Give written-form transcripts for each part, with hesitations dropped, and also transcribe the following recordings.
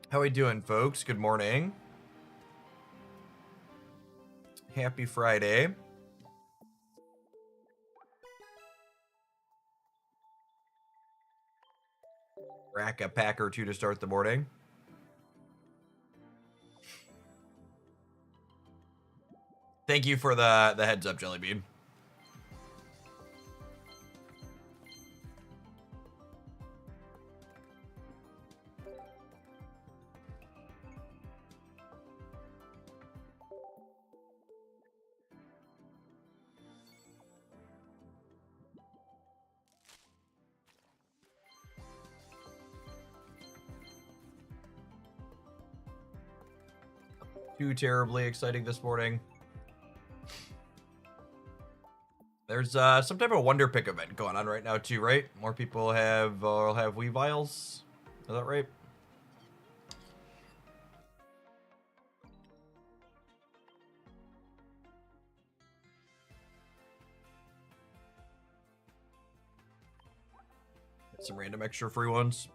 How we doing, folks? Good morning. Happy Friday. Rack a pack or two to start the morning. Thank you for the heads up, Jellybean. Too terribly exciting this morning. There's some type of Wonder Pick event going on right now too, right? More people have Weaviles. Is that right? Some random extra free ones.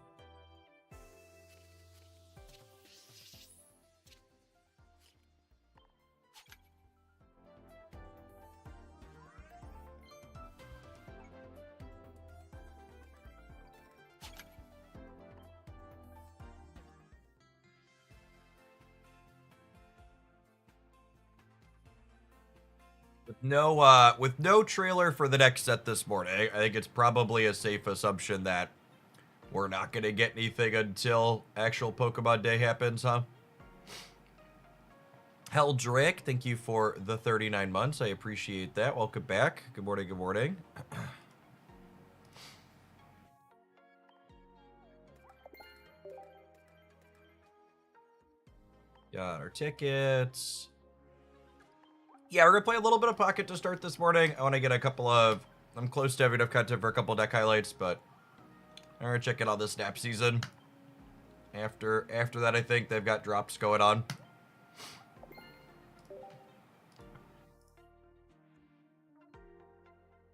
With no trailer for the next set this morning, I think it's probably a safe assumption that we're not going to get anything until actual Pokemon Day happens, huh? Heldrick, thank you for the 39 months. I appreciate that. Welcome back. Good morning, good morning. Got our tickets. Yeah, we're going to play a little bit of Pocket to start this morning. I want to get a couple of... I'm close to having enough content for a couple deck highlights, but I'm going to check out this snap season. After that, I think they've got drops going on.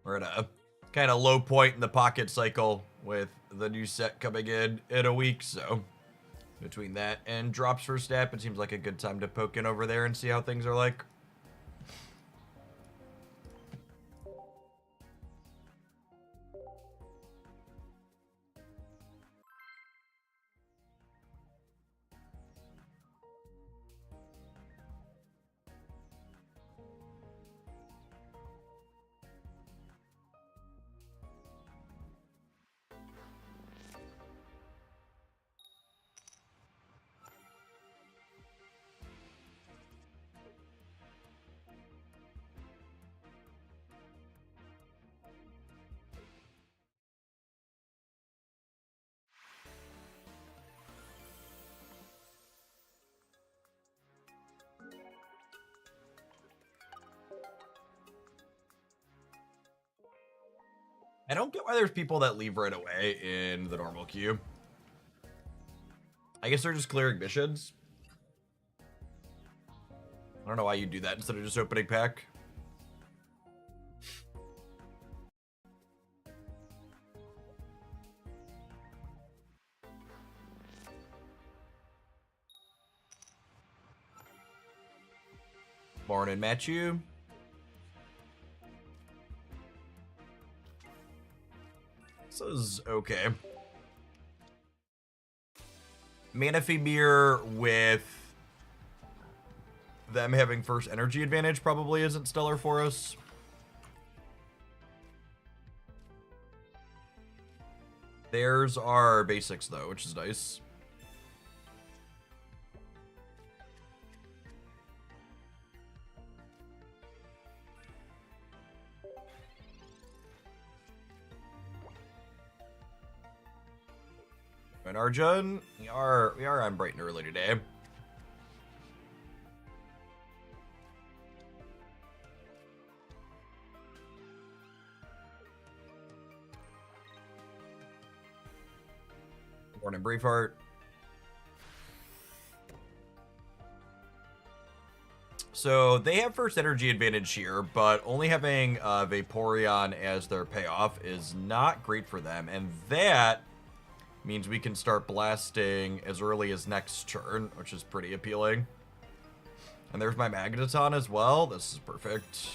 We're at a kind of low point in the Pocket cycle with the new set coming in a week, so between that and drops for snap, it seems like a good time to poke in over there and see how things are like. I don't get why there's people that leave right away in the normal queue. I guess they're just clearing missions. I don't know why you do that instead of just opening pack. Morning, Matthew. This is okay. Manaphy Mirror with them having first energy advantage probably isn't stellar for us. There's our basics though, which is nice. And Arjun, we are on bright and early today. Morning, Braveheart. So they have first energy advantage here, but only having Vaporeon as their payoff is not great for them, and that means we can start blasting as early as next turn, which is pretty appealing. And there's my Magneton as well. This is perfect.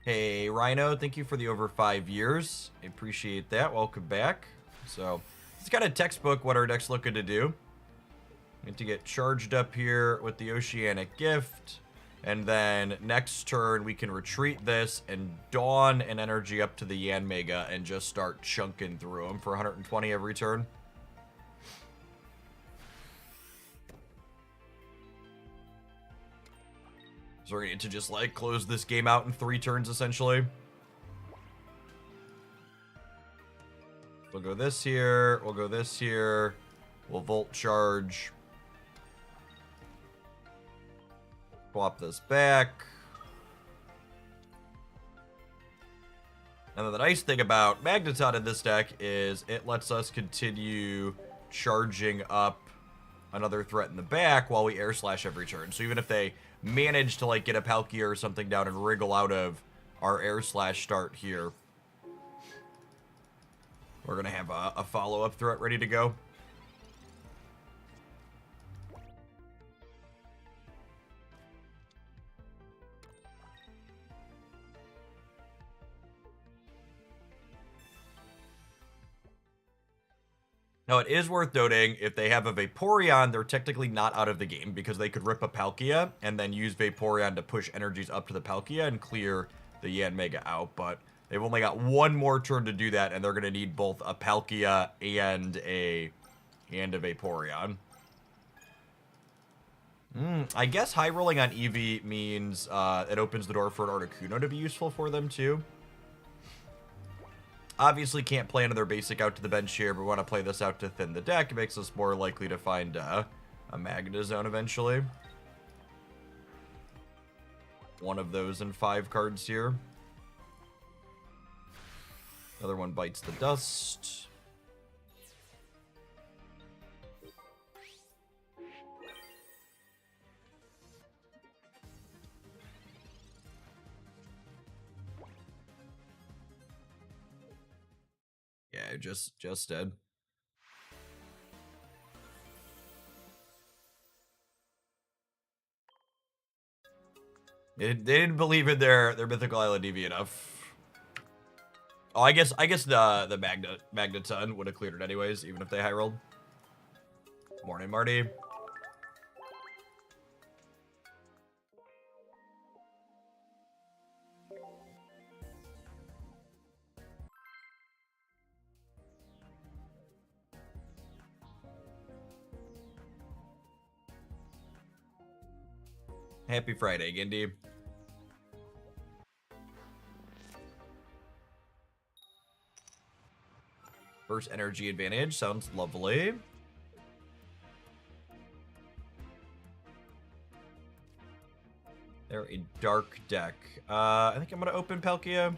Hey, Rhino, thank you for the over 5 years. I appreciate that. Welcome back. So, it's kind of textbook what our deck's looking to do. We need to get charged up here with the Oceanic Gift. And then next turn, we can retreat this and Dawn an energy up to the Yanmega and just start chunking through them for 120 every turn. So we're going to just, like, close this game out in 3 turns, essentially. We'll go this here. We'll go this here. We'll Volt Charge. Swap this back. And then the nice thing about Magneton in this deck is it lets us continue charging up another threat in the back while we Air Slash every turn. So even if they manage to, like, get a Palkia or something down and wriggle out of our Air Slash start here, we're going to have a follow-up threat ready to go. Now, it is worth noting, if they have a Vaporeon, they're technically not out of the game because they could rip a Palkia and then use Vaporeon to push energies up to the Palkia and clear the Yanmega out. But they've only got one more turn to do that, and they're going to need both a Palkia and a Vaporeon. I guess high rolling on Eevee means it opens the door for an Articuno to be useful for them, too. Obviously can't play another basic out to the bench here, but we want to play this out to thin the deck. It makes us more likely to find a Magnezone eventually. One of those in 5 cards here. Another one bites the dust. Yeah, just dead. They didn't believe in their mythical island EV enough. Oh, I guess the Magneton would have cleared it anyways, even if they high rolled. Morning, Marty. Happy Friday, Gindy. First energy advantage sounds lovely. They're a dark deck. I think I'm gonna open Palkia.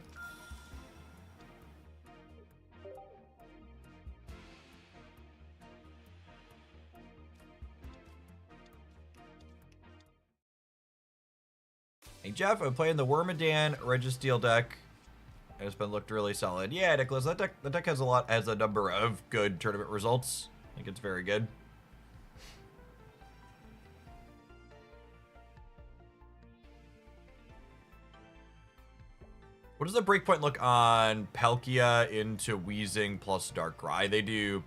Hey Jeff, I'm playing the Wormadam Registeel deck. It's been looked really solid. Yeah, Nicholas, the deck has a number of good tournament results. I think it's very good. What does the breakpoint look on Palkia into Weezing plus Darkrai? They do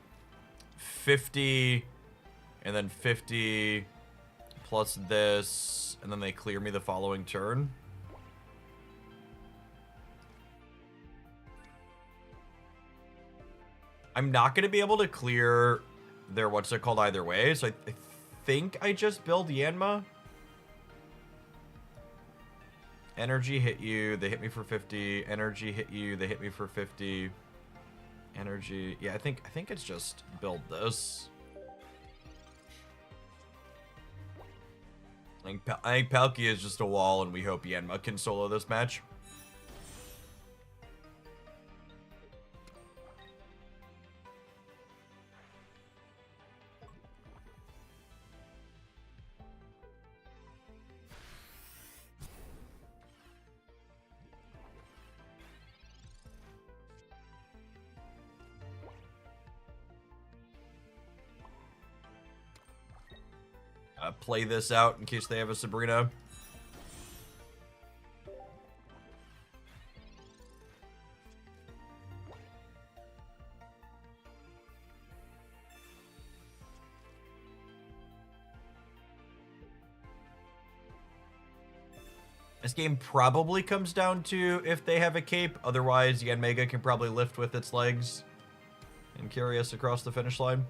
50 and then 50 plus this, and then they clear me the following turn. I'm not going to be able to clear their what's it called either way, so I think I just build Yanma. Energy hit you, they hit me for 50. Energy hit you, they hit me for 50. Energy, yeah, I think it's just build this. I think Palkia is just a wall, and we hope Yanma can solo this match. play this out in case they have a Sabrina. This game probably comes down to if they have a cape. Otherwise, Yanmega can probably lift with its legs and carry us across the finish line.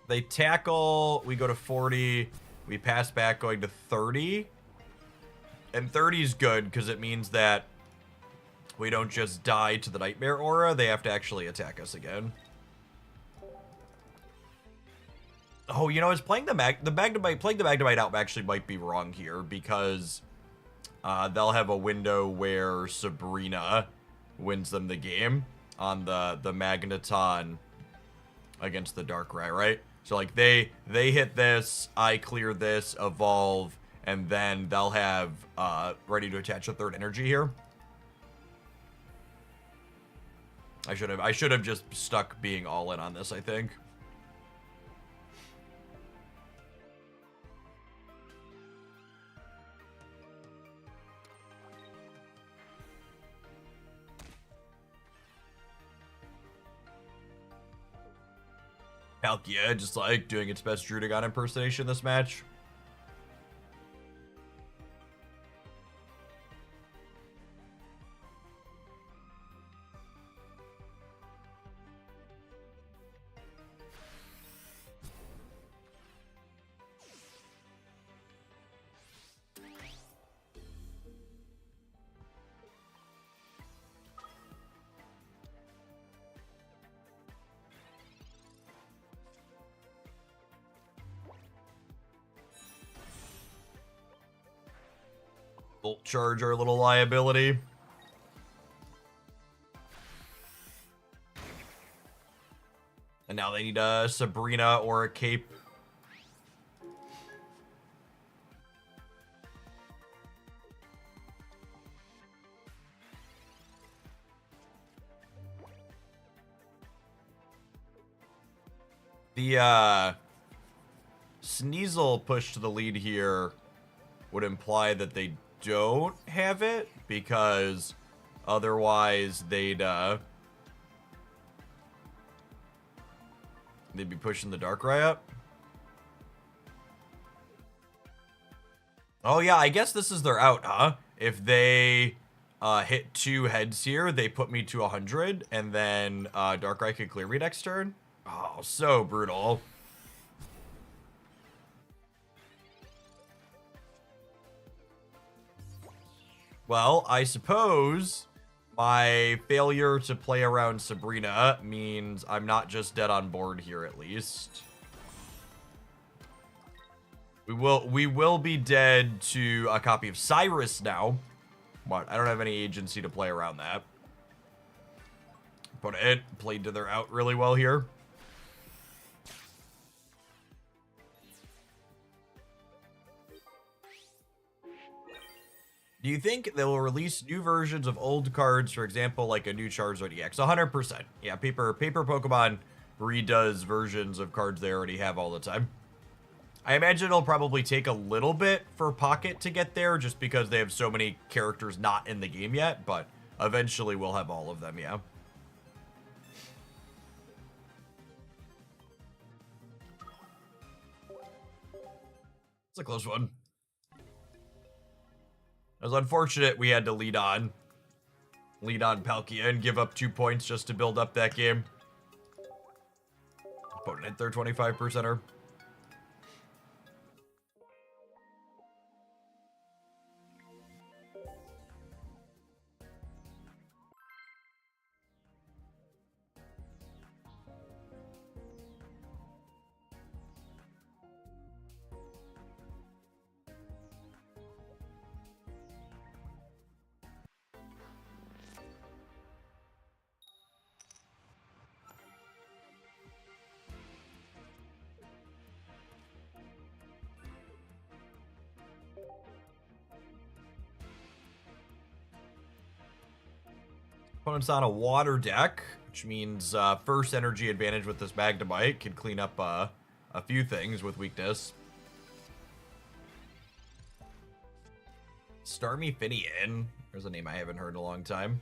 They tackle, we go to 40, we pass back going to 30. And 30 is good because it means that we don't just die to the Nightmare Aura, they have to actually attack us again. Oh, you know, it's playing the Magnemite out actually might be wrong here because they'll have a window where Sabrina wins them the game on the Magneton against the Darkrai, right? So like they hit this, I clear this, evolve, and then they'll have ready to attach a third energy here. I should have just stuck being all in on this, I think. Palkia just like doing its best Druddigon impersonation this match. Bolt charge our little liability. And now they need a Sabrina or a cape. The Sneasel push to the lead here would imply that they don't have it, because otherwise they'd be pushing the Darkrai up. Oh yeah, I guess this is their out, huh? If they hit 2 heads here, they put me to 100, and then Darkrai could clear me next turn. Oh, so brutal. Well, I suppose my failure to play around Sabrina means I'm not just dead on board here, at least. We will be dead to a copy of Cyrus now, but I don't have any agency to play around that. But it played to their out really well here. Do you think they will release new versions of old cards, for example, like a new Charizard EX? 100%. Yeah, paper Pokemon redoes versions of cards they already have all the time. I imagine it'll probably take a little bit for Pocket to get there, just because they have so many characters not in the game yet, but eventually we'll have all of them, yeah. It's a close one. It was unfortunate we had to lead on Palkia and give up 2 points just to build up that game. Opponent hit their 25%er. Opponent's on a water deck, which means first energy advantage with this Magnemite can clean up a few things with weakness. Starmie Finian. There's a name I haven't heard in a long time.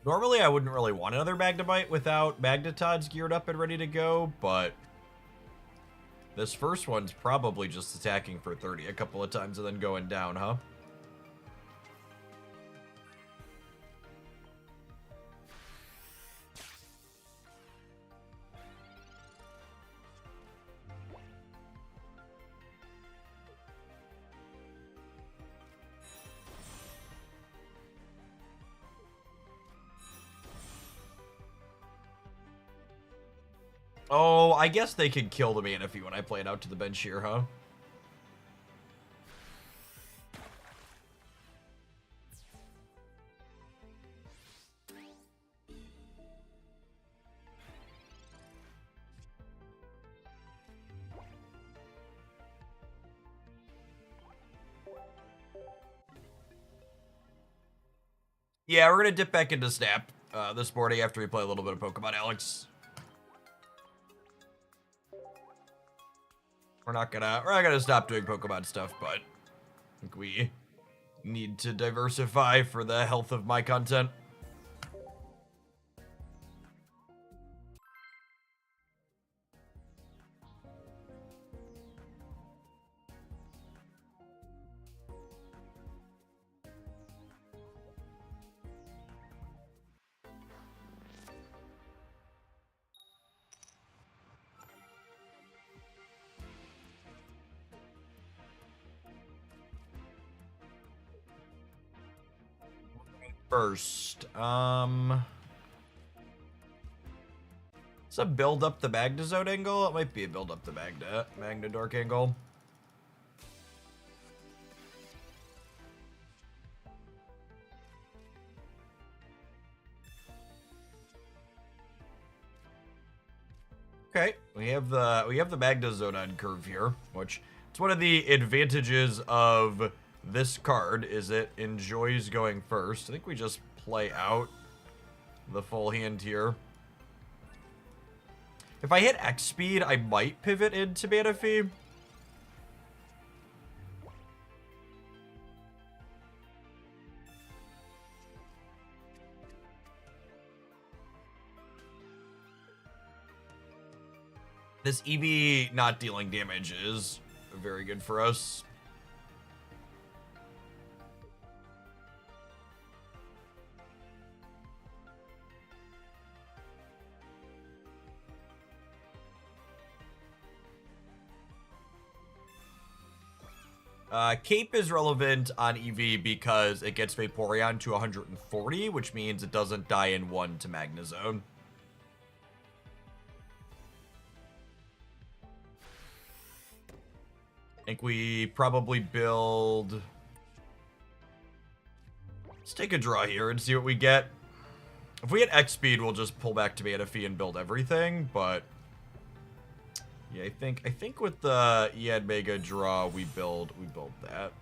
Normally, I wouldn't really want another Magnemite without Magnetods geared up and ready to go, but this first one's probably just attacking for 30 a couple of times and then going down, huh? Oh, I guess they could kill the Manaphy when I play it out to the bench here, huh? Yeah, we're gonna dip back into Snap this morning after we play a little bit of Pokemon Alex. We're not gonna stop doing Pokemon stuff, but I think we need to diversify for the health of my content. First, it's a build up the Magnezone angle. It might be a build up the Magnadork angle. Okay, we have the Magnezone on curve here, which it's one of the advantages of this card is it enjoys going first. I think we just play out the full hand here. If I hit X speed, I might pivot into Manaphy. This EV not dealing damage is very good for us. Cape is relevant on EV because it gets Vaporeon to 140, which means it doesn't die in 1 to Magnezone. I think we probably build... Let's take a draw here and see what we get. If we hit X speed, we'll just pull back to Manaphy and build everything, but... Yeah, I think with the Ead Mega draw, we build that.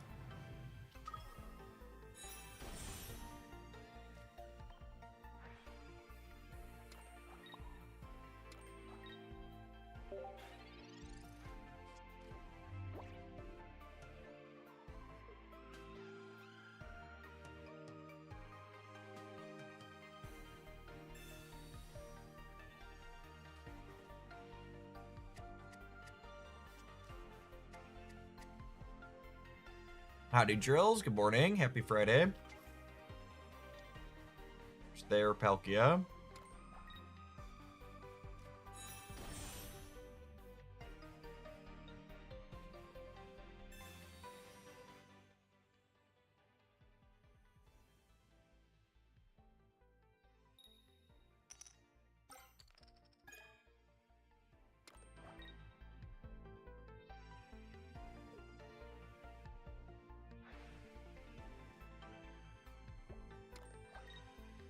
Howdy, Drills. Good morning. Happy Friday. There's there, Palkia.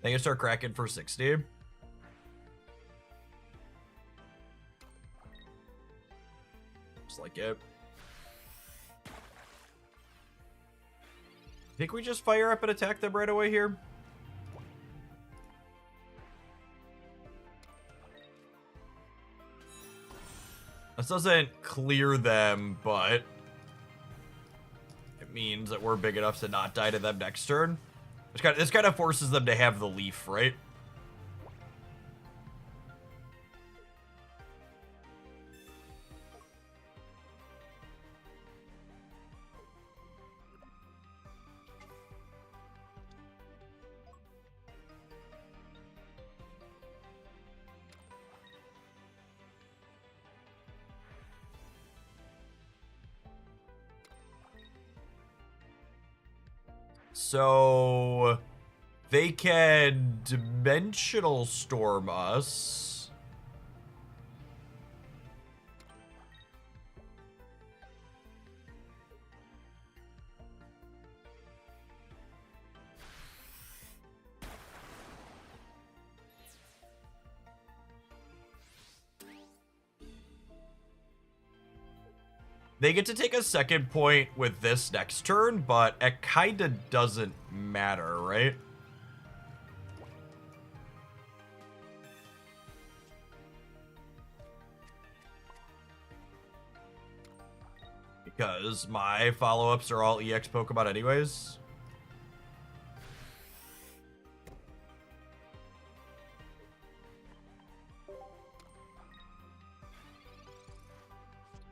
They can start cracking for 60. Just like it. Think we just fire up and attack them right away here? This doesn't clear them, but it means that we're big enough to not die to them next turn. This kind of forces them to have the leaf, right? So they can dimensional storm us. They get to take a second point with this next turn, but it kinda doesn't matter, right? Because my follow-ups are all EX Pokemon anyways.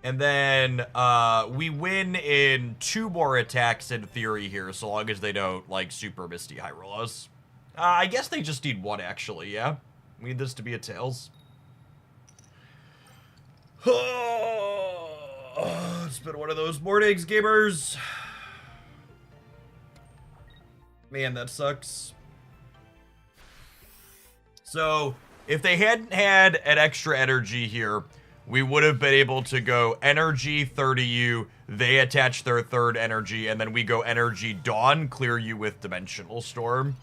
And then we win in 2 more attacks in theory here, so long as they don't, like, Super Misty High Roll us. I guess they just need 1, actually, yeah? We need this to be a Tails. It's been one of those mornings, gamers. Man, that sucks. So, if they hadn't had an extra energy here, we would have been able to go energy 30U, they attach their 3rd energy, and then we go energy dawn, clear you with dimensional storm.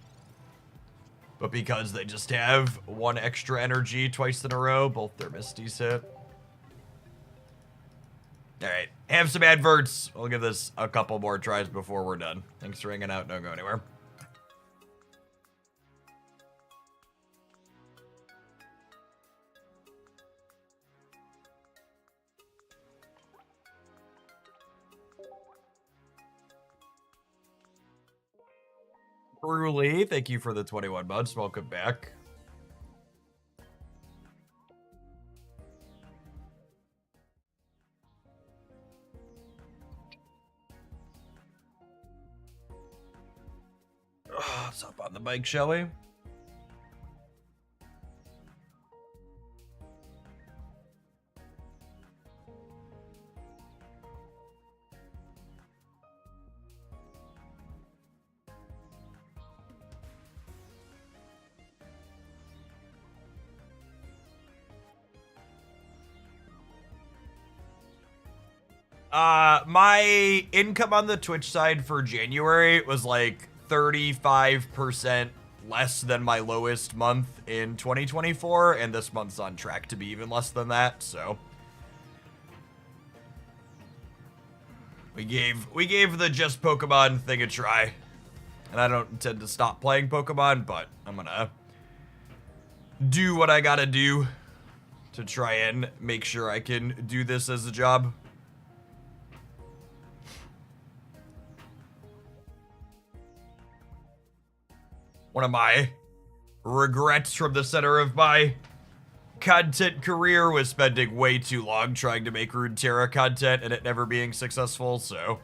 But because they just have 1 extra energy twice in a row, both their Misties hit. Alright, have some adverts. We'll give this a couple more tries before we're done. Thanks for hanging out, don't go anywhere. Bruley, thank you for the 21 months. Welcome back. Let's hop on the bike, shall we? My income on the Twitch side for January was like 35% less than my lowest month in 2024, and this month's on track to be even less than that, so. We gave the just Pokemon thing a try. And I don't intend to stop playing Pokemon, but I'm gonna do what I gotta do to try and make sure I can do this as a job. One of my regrets from the center of my content career was spending way too long trying to make Runeterra content and it never being successful, so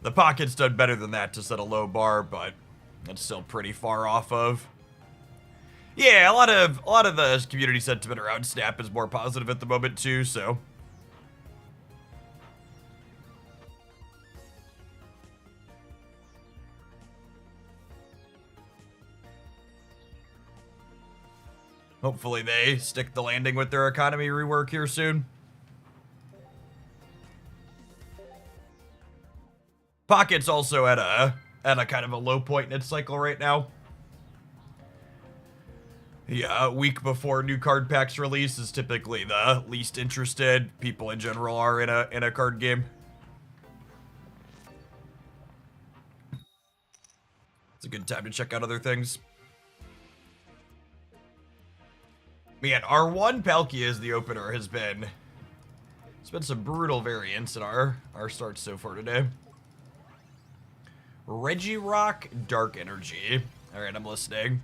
the Pocket's done better than that to set a low bar, but it's still pretty far off of. Yeah, a lot of the community sentiment around Snap is more positive at the moment too, so hopefully they stick the landing with their economy rework here soon. Pocket's also at a kind of a low point in its cycle right now. Yeah, a week before new card packs release is typically the least interested people in general are in a card game. It's a good time to check out other things. Man, R1 Palkia as the opener has been... It's been some brutal variants in our starts so far today. Regirock, Dark Energy. Alright, I'm listening.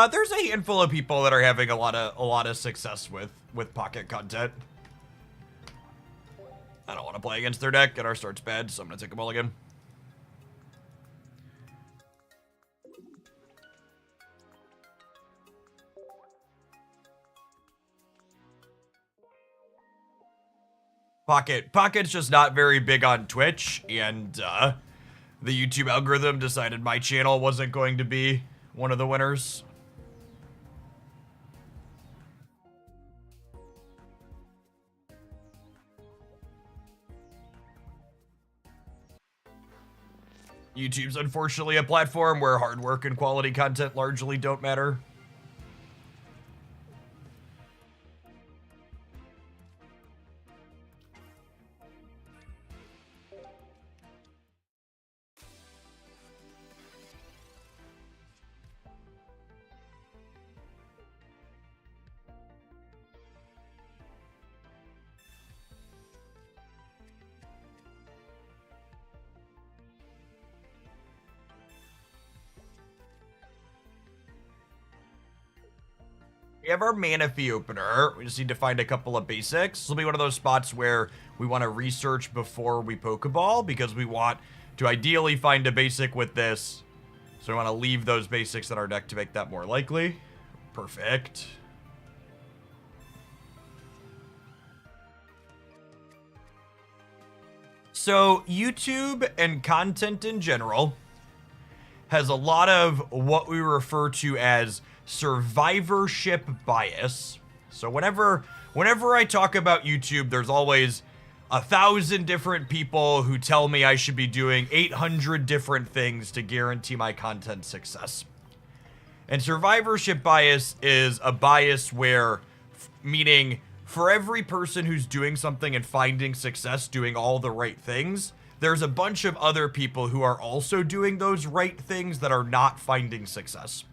There's a handful of people that are having a lot of success with pocket content. I don't want to play against their deck, and our start's bad, so I'm gonna take a mulligan. Pocket's just not very big on Twitch, and the YouTube algorithm decided my channel wasn't going to be one of the winners. YouTube's unfortunately a platform where hard work and quality content largely don't matter. We have our Manaphy opener. We just need to find a couple of basics. This will be one of those spots where we want to research before we Pokeball because we want to ideally find a basic with this. So we want to leave those basics in our deck to make that more likely. Perfect. So YouTube and content in general has a lot of what we refer to as survivorship bias. So whenever I talk about YouTube, there's always 1,000 different people who tell me I should be doing 800 different things to guarantee my content success. And survivorship bias is a bias where, meaning for every person who's doing something and finding success doing all the right things, there's a bunch of other people who are also doing those right things that are not finding success.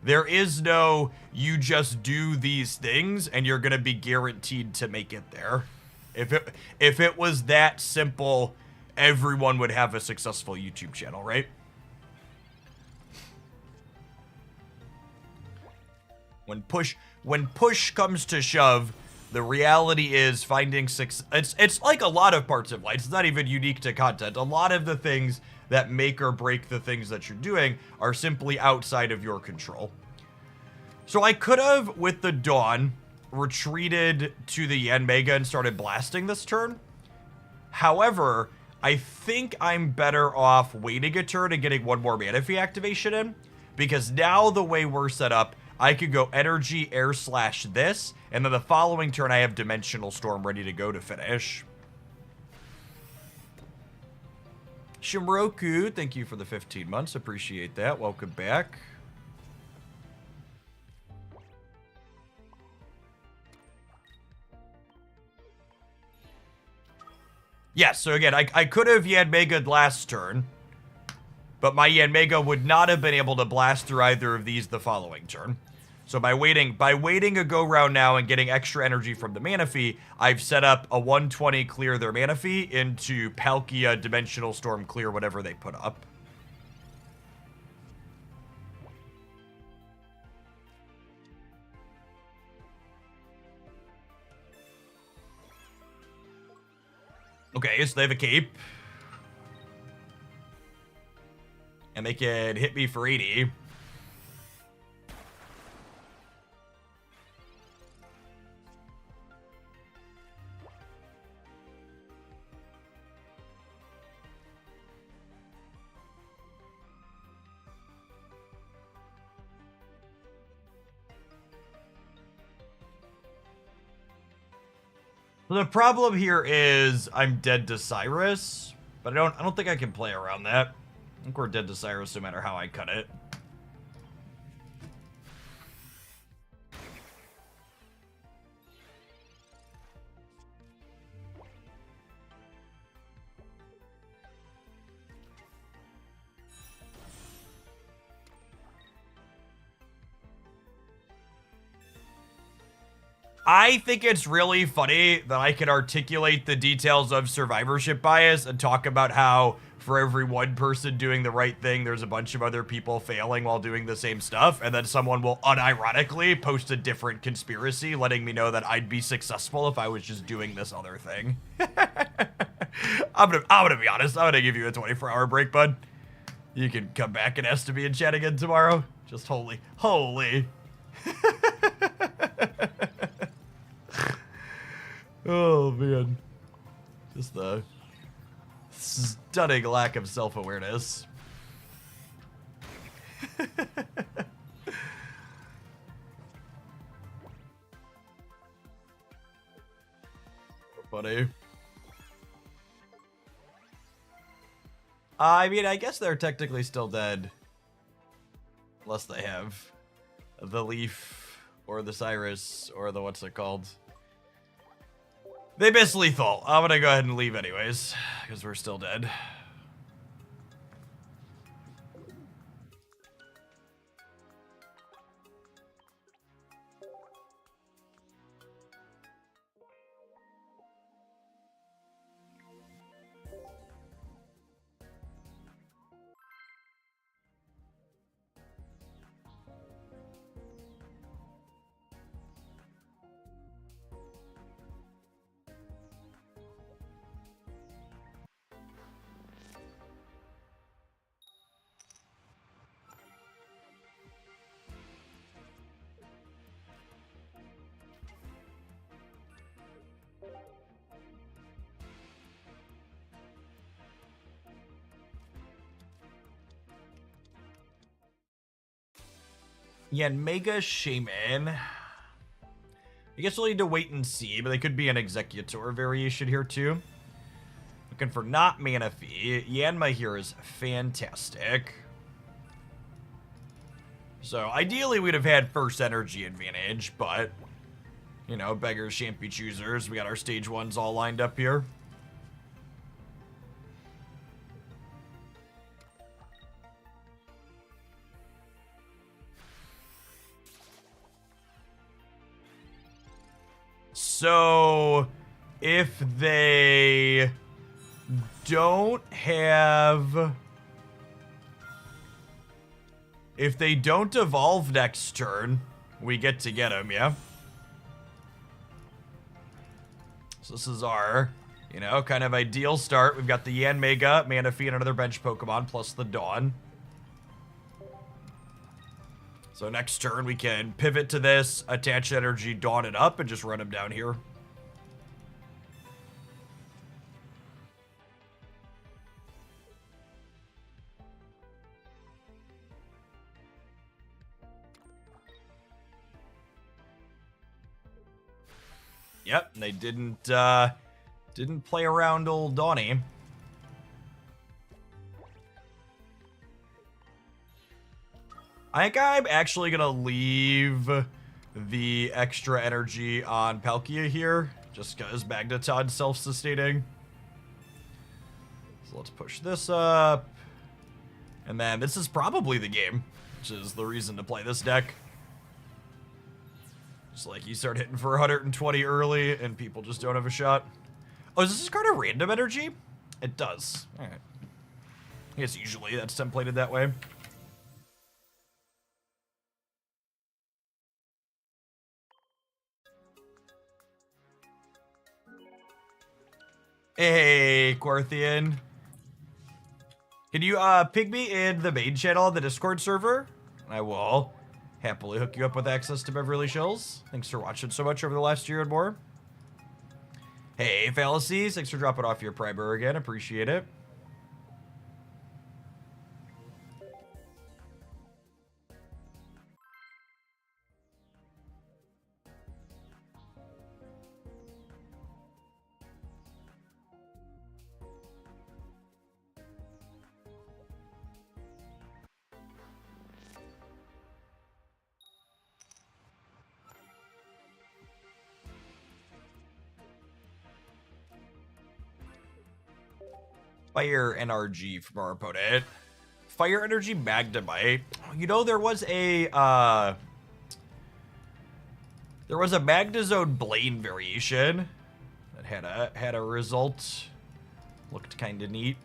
There is no, you just do these things and you're gonna be guaranteed to make it there. If it was that simple, everyone would have a successful YouTube channel, right? When push comes to shove, the reality is finding success. It's like a lot of parts of life. It's not even unique to content. A lot of the things that make or break the things that you're doing are simply outside of your control. So I could have, with the Dawn, retreated to the Yanmega and started blasting this turn. However, I think I'm better off waiting a turn and getting one more Manaphy activation in, because now the way we're set up, I could go Energy, Air Slash this, and then the following turn I have Dimensional Storm ready to go to finish. Shimroku, thank you for the 15 months. Appreciate that. Welcome back. Yes, so again, I could have Yanmega'd last turn, but my Yanmega would not have been able to blast through either of these the following turn. So by waiting a go-round now and getting extra energy from the Manaphy, I've set up a 120 clear their Manaphy into Palkia, Dimensional Storm clear whatever they put up. Okay, so they have a cape. And they can hit me for 80. The problem here is I'm dead to Cyrus, but I don't think I can play around that. I think we're dead to Cyrus no matter how I cut it. I think it's really funny that I can articulate the details of survivorship bias and talk about how for every one person doing the right thing, there's a bunch of other people failing while doing the same stuff, and then someone will unironically post a different conspiracy letting me know that I'd be successful if I was just doing this other thing. I'm gonna be honest, I'm gonna give you a 24-hour break, bud. You can come back and ask to be in chat again tomorrow. Just holy. Oh, man. Just the stunning lack of self-awareness. Funny. I mean, I guess they're technically still dead. Unless they have the Leaf or the Cyrus or the what's it called. They miss lethal. I'm gonna go ahead and leave anyways, because we're still dead. Yeah, and Mega Shaman. I guess we'll need to wait and see, but they could be an Executor variation here too. Looking for not mana fee. Yanma here is fantastic. So ideally we'd have had first energy advantage, but you know, beggars shan't be choosers. We got our stage ones all lined up here. So if they don't have... If they don't evolve next turn, we get to get them, yeah? So this is our, you know, kind of ideal start. We've got the Yan Mega, Mana Fee, and another bench Pokemon, plus the Dawn. So next turn, we can pivot to this, attach energy, Dawn it up, and just run him down here. Yep, they didn't play around old Donnie. I think I'm actually gonna leave the extra energy on Palkia here, just because Magnetod's self-sustaining. So let's push this up. And then this is probably the game, which is the reason to play this deck. Just like you start hitting for 120 early and people just don't have a shot. Oh, does this card a random energy? It does. All right. I guess usually that's templated that way. Hey, Quarthian. Can you ping me in the main channel on the Discord server? I will happily hook you up with access to Beverly Shills. Thanks for watching so much over the last year and more. Hey, Fallacies. Thanks for dropping off your primer again. Appreciate it. Fire NRG from our opponent. Fire Energy Magnemite. You know, there was a Magnezone Blaine variation that had a result. Looked kind of neat.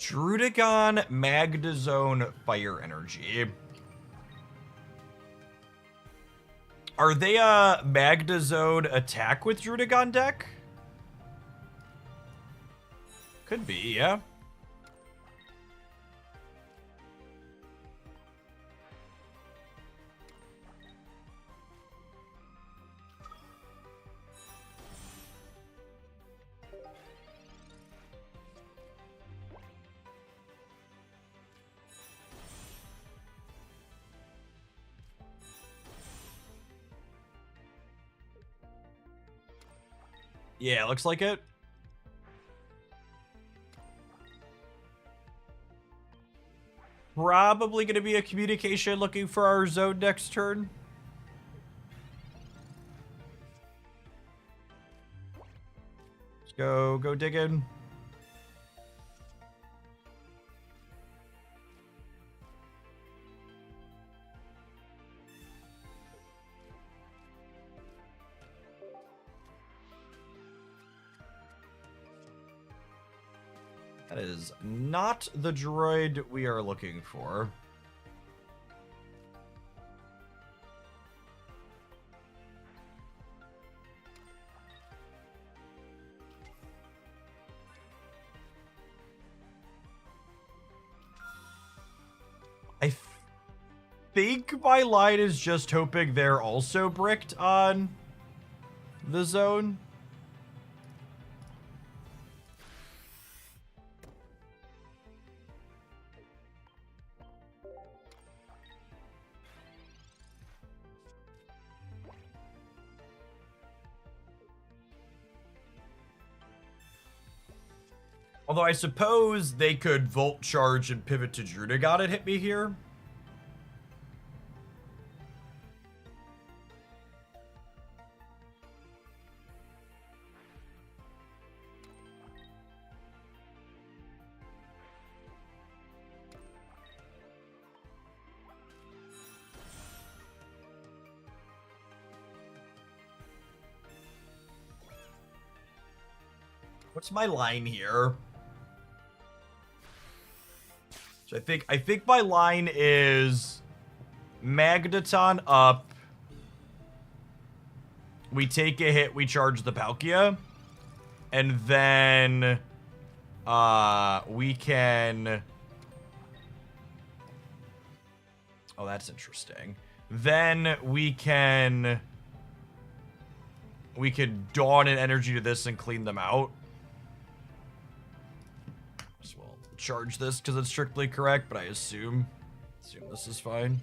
Drudigon Magnezone Fire Energy. Are they a Magnezone attack with Drudigon deck? Could be, yeah. Yeah, looks like it. Probably going to be a communication looking for our zone next turn. Let's go digging. That is not the droid we are looking for. I think my line is just hoping they're also bricked on the zone. Although I suppose they could Volt Charge and pivot to Drudigon and hit me here. What's my line here? So I think my line is Magneton up. We take a hit, we charge the Palkia. And then we can... Oh, that's interesting. Then we can Dawn an energy to this and clean them out. Charge this because it's strictly correct, but I assume this is fine.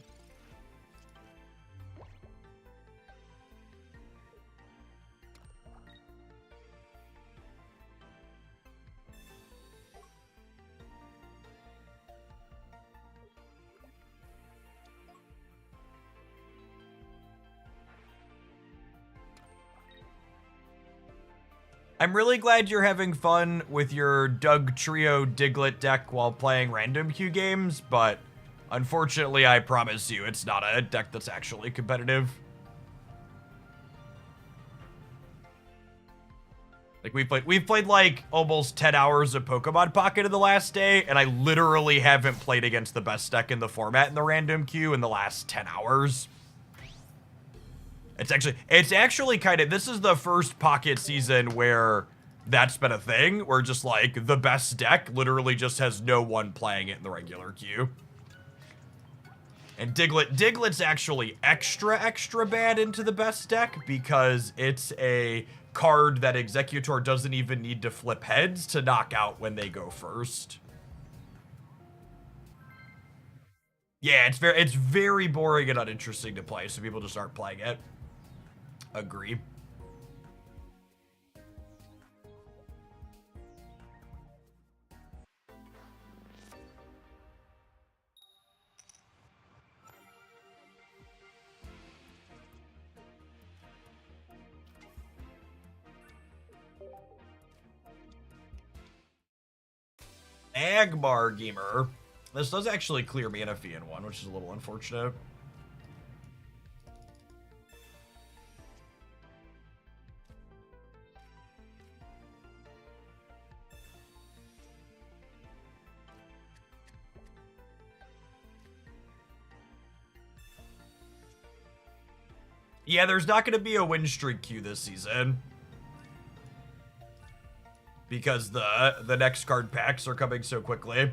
I'm really glad you're having fun with your Doug Trio Diglett deck while playing random queue games, but unfortunately, I promise you, it's not a deck that's actually competitive. Like, we've played like almost 10 hours of Pokemon Pocket in the last day, and I literally haven't played against the best deck in the format in the random queue in the last 10 hours. It's actually kind of, this is the first Pocket season where that's been a thing, where just like the best deck literally just has no one playing it in the regular queue. And Diglett's actually extra bad into the best deck because it's a card that Executor doesn't even need to flip heads to knock out when they go first. Yeah, it's very boring and uninteresting to play, so people just aren't playing it. Agree. Agmar Gamer. This does actually clear Manaphy in one, which is a little unfortunate. Yeah, there's not going to be a win streak queue this season. Because the next card packs are coming so quickly.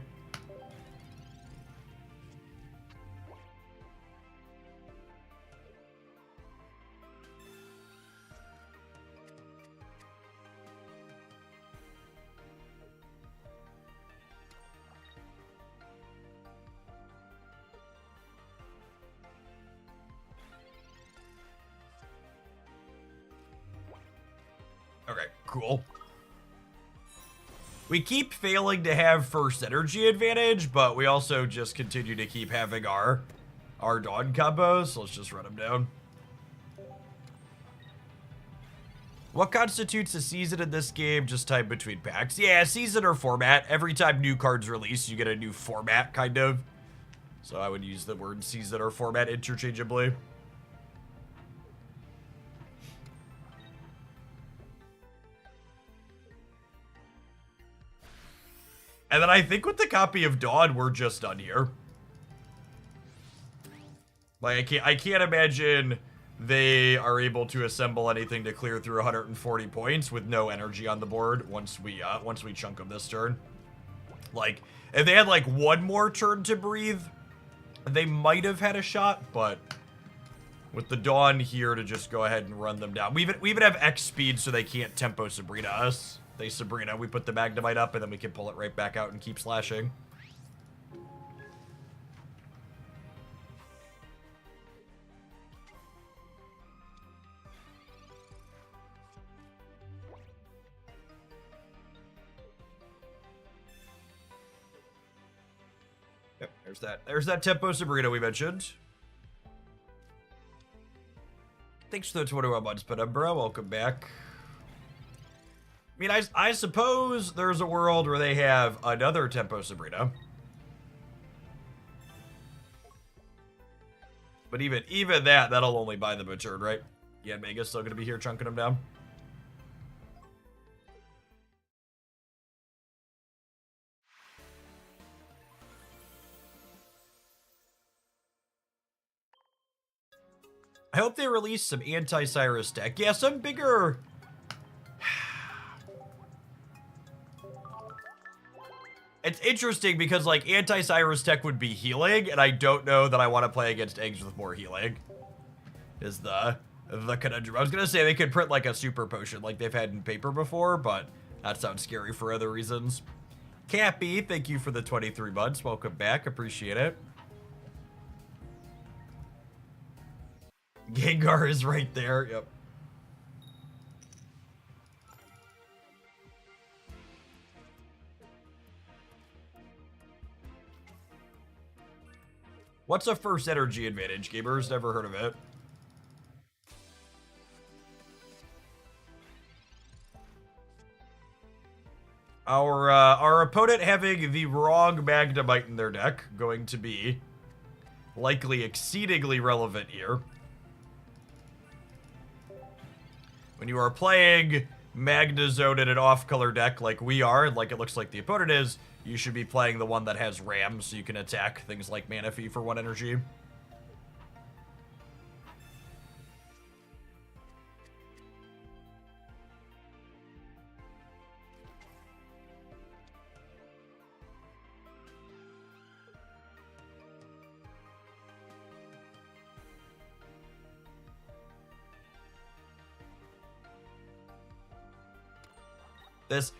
Okay, cool. We keep failing to have first energy advantage, but we also just continue to keep having our Dawn combos, so let's just run them down. What constitutes a season in this game? Just time between packs. Yeah, season or format. Every time new cards release, you get a new format, kind of. So I would use the word season or format interchangeably. And then I think with the copy of Dawn, we're just done here. Like, I can't imagine they are able to assemble anything to clear through 140 points with no energy on the board once we chunk them this turn. Like, if they had like one more turn to breathe, they might have had a shot, but with the Dawn here to just go ahead and run them down. We even have X speed, so they can't tempo Sabrina us. They Sabrina, we put the Magnemite up, and then we can pull it right back out and keep slashing. Yep, there's that tempo Sabrina we mentioned. Thanks for the 21 months, Penumbra. Welcome back. I mean, I suppose there's a world where they have another tempo Sabrina. But even that'll only buy them a turn, right? Yeah, Mega's still gonna be here chunking them down. I hope they release some anti-Cyrus deck. Yeah, some bigger... It's interesting because, like, anti-Cyrus tech would be healing, and I don't know that I want to play against eggs with more healing. Is the conundrum. I was gonna say they could print, like, a super potion like they've had in paper before, but that sounds scary for other reasons. Cappy, thank you for the 23 months. Welcome back. Appreciate it. Gengar is right there. Yep. What's a first energy advantage? Gamers, never heard of it. Our opponent having the wrong Magnemite in their deck, going to be likely exceedingly relevant here. When you are playing Magnezone in an off-color deck like we are, like it looks like the opponent is, you should be playing the one that has Ram, so you can attack things like Manaphy for 1 energy.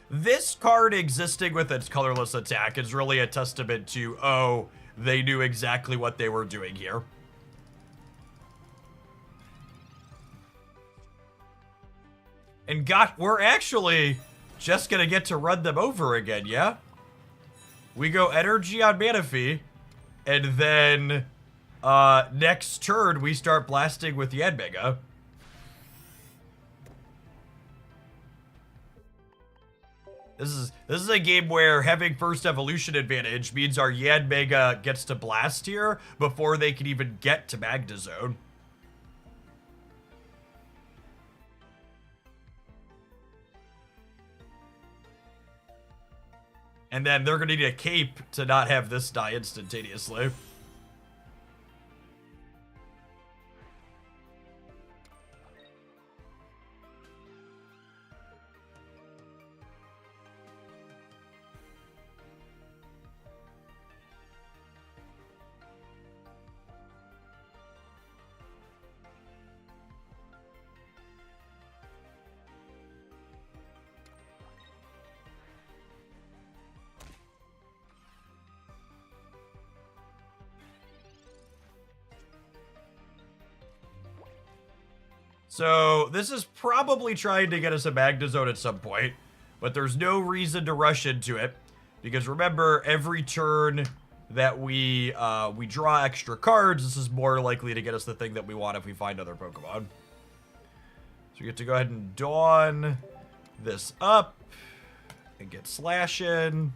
This card existing with its colorless attack is really a testament to, oh, they knew exactly what they were doing here. And we're actually just gonna get to run them over again, yeah? We go energy on Manaphy, and then next turn we start blasting with Yanmega. This is a game where having first evolution advantage means our Yanmega gets to blast here before they can even get to Magnezone. And then they're gonna need a cape to not have this die instantaneously. So this is probably trying to get us a Magnezone at some point, but there's no reason to rush into it, because remember, every turn that we draw extra cards, this is more likely to get us the thing that we want if we find other Pokemon. So we get to go ahead and Dawn this up and get Slashing.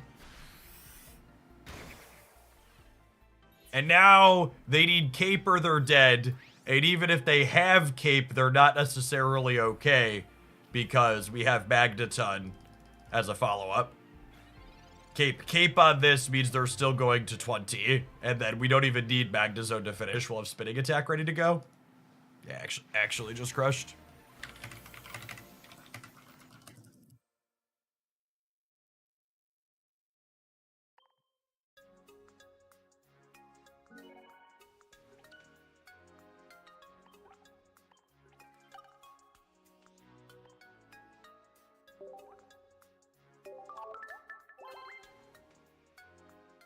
And now they need Cape or they're dead. And even if they have Cape, they're not necessarily okay, because we have Magneton as a follow-up. Cape on this means they're still going to 20, and then we don't even need Magnezone to finish. We'll have Spinning Attack ready to go. Yeah, actually just crushed.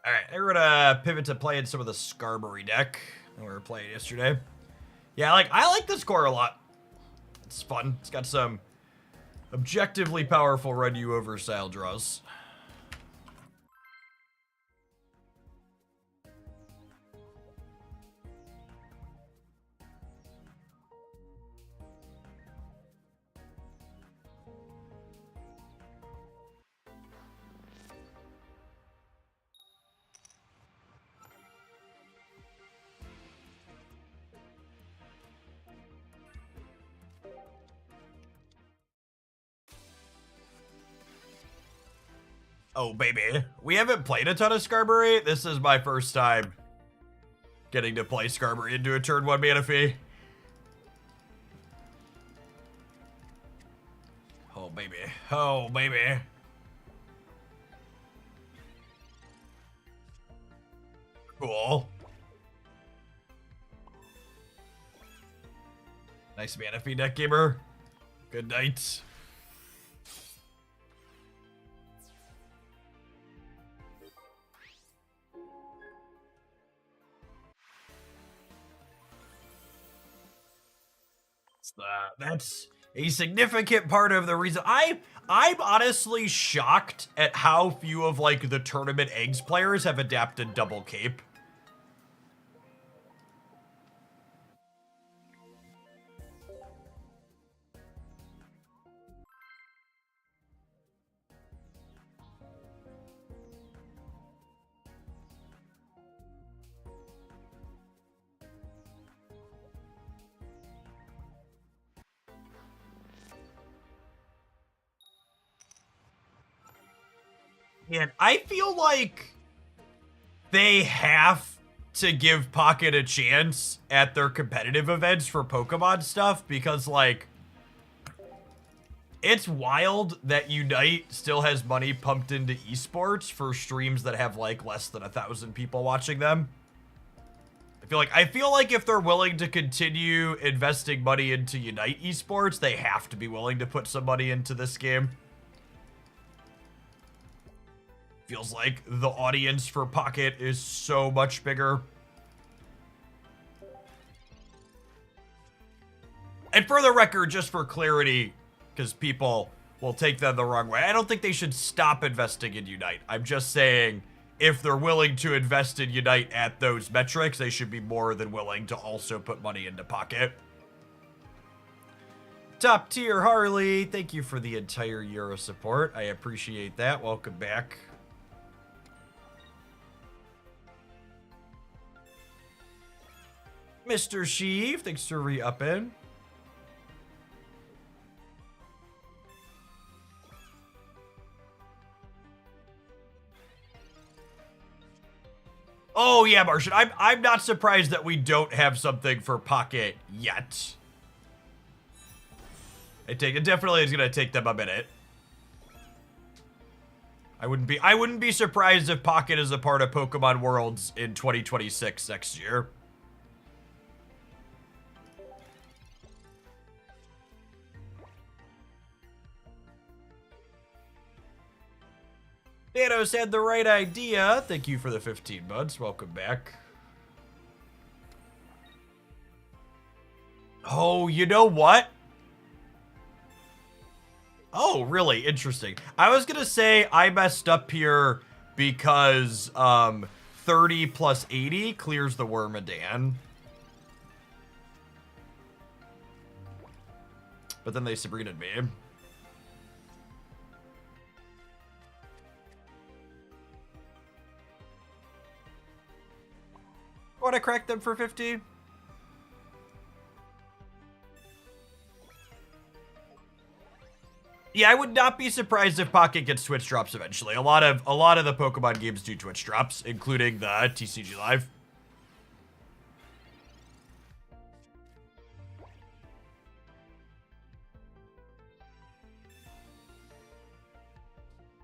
Alright, we're gonna pivot to playing some of the Skarmory deck that we were playing yesterday. Yeah, I like this core a lot. It's fun. It's got some objectively powerful run you over style draws. Oh, baby. We haven't played a ton of Skarmory. This is my first time getting to play Skarmory into a turn 1 Manaphy. Oh, baby. Oh, baby. Cool. Nice Manaphy deck gamer. Good night. That's a significant part of the reason. I'm honestly shocked at how few of the tournament eggs players have adapted double cape. And I feel like they have to give Pocket a chance at their competitive events for Pokemon stuff, because it's wild that Unite still has money pumped into esports for streams that have less than 1,000 people watching them. I feel like if they're willing to continue investing money into Unite esports, they have to be willing to put some money into this game. Feels like the audience for Pocket is so much bigger. And for the record, just for clarity, because people will take that the wrong way, I don't think they should stop investing in Unite. I'm just saying, if they're willing to invest in Unite at those metrics, they should be more than willing to also put money into Pocket. Top tier Harley, thank you for the entire year of support. I appreciate that. Welcome back. Mr. Sheev, thanks for re-upping. Oh yeah, Martian. I'm not surprised that we don't have something for Pocket yet. It definitely is gonna take them a minute. I wouldn't be surprised if Pocket is a part of Pokemon Worlds in 2026 next year. Thanos had the right idea. Thank you for the 15 months. Welcome back. Oh, you know what? Oh, really? Interesting. I was gonna say I messed up here because 30 plus 80 clears the Wormadam. But then they Sabrina'd me. Want to crack them for 50? Yeah, I would not be surprised if Pocket gets Twitch drops eventually. A lot of the Pokemon games do Twitch drops, including the TCG Live.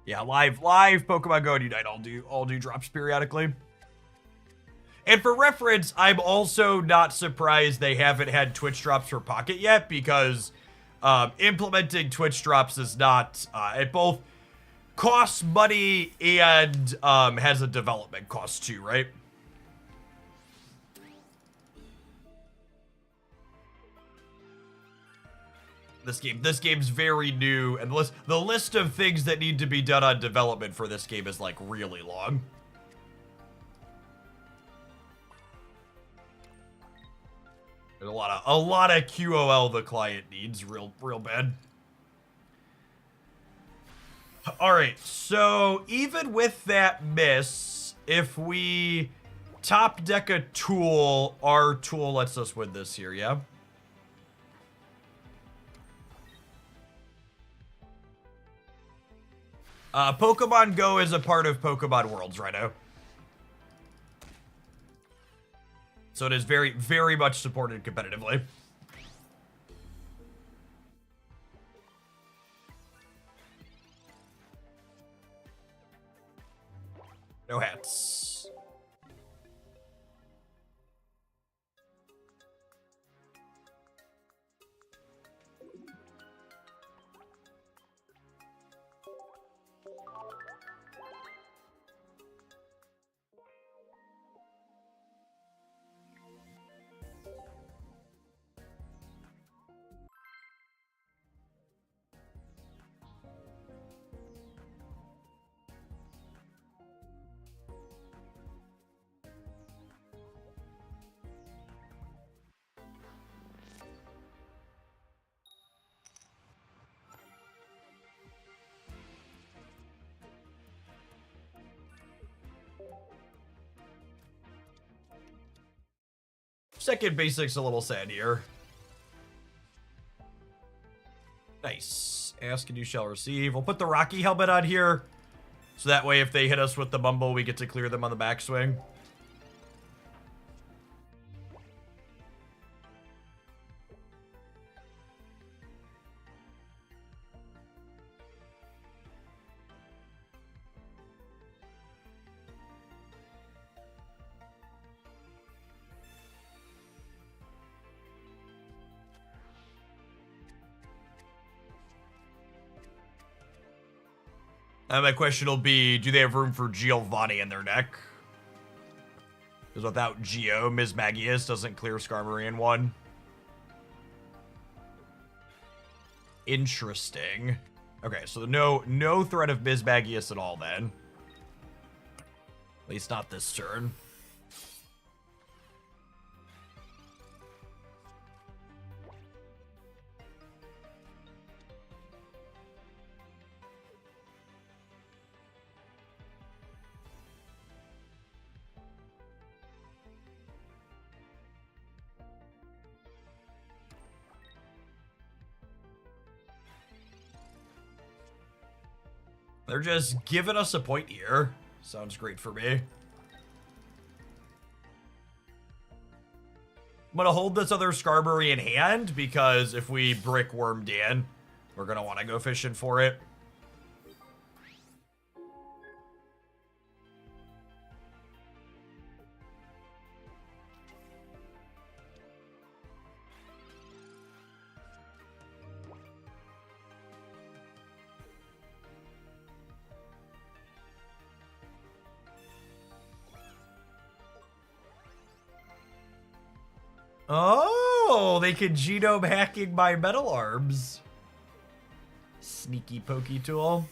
Yeah, live Pokemon Go and Unite all do drops periodically. And for reference, I'm also not surprised they haven't had Twitch drops for Pocket yet, because implementing Twitch drops is not, it both costs money and has a development cost too, right? This game's very new, and the list of things that need to be done on development for this game is like really long. There's a lot of QOL the client needs real bad. All right, so even with that miss, if we top deck a tool, our tool lets us win this here, yeah? Pokemon Go is a part of Pokemon Worlds right now. So it is very, very much supported competitively. No hats. Second basic's a little sad here. Nice. Ask and you shall receive. We'll put the Rocky helmet on here, so that way if they hit us with the Mumble, we get to clear them on the backswing. My question will be, do they have room for Giovanni in their deck? Because without Geo, Ms. Magius doesn't clear Skarmory in one. Interesting. Okay, so no threat of Ms. Magius at all then. At least not this turn. They're just giving us a point here. Sounds great for me. I'm gonna hold this other Skarmory in hand because if we brick Wormdan, we're gonna want to go fishing for it. Oh, they could genome hacking my metal arms. Sneaky pokey tool.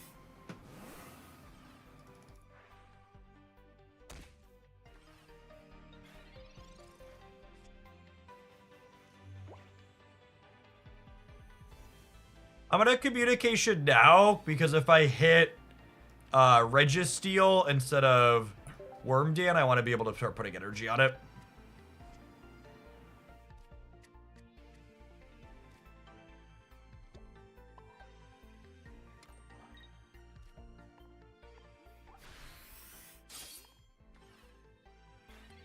I'm gonna communication now because if I hit Registeel instead of Wormdan, I want to be able to start putting energy on it.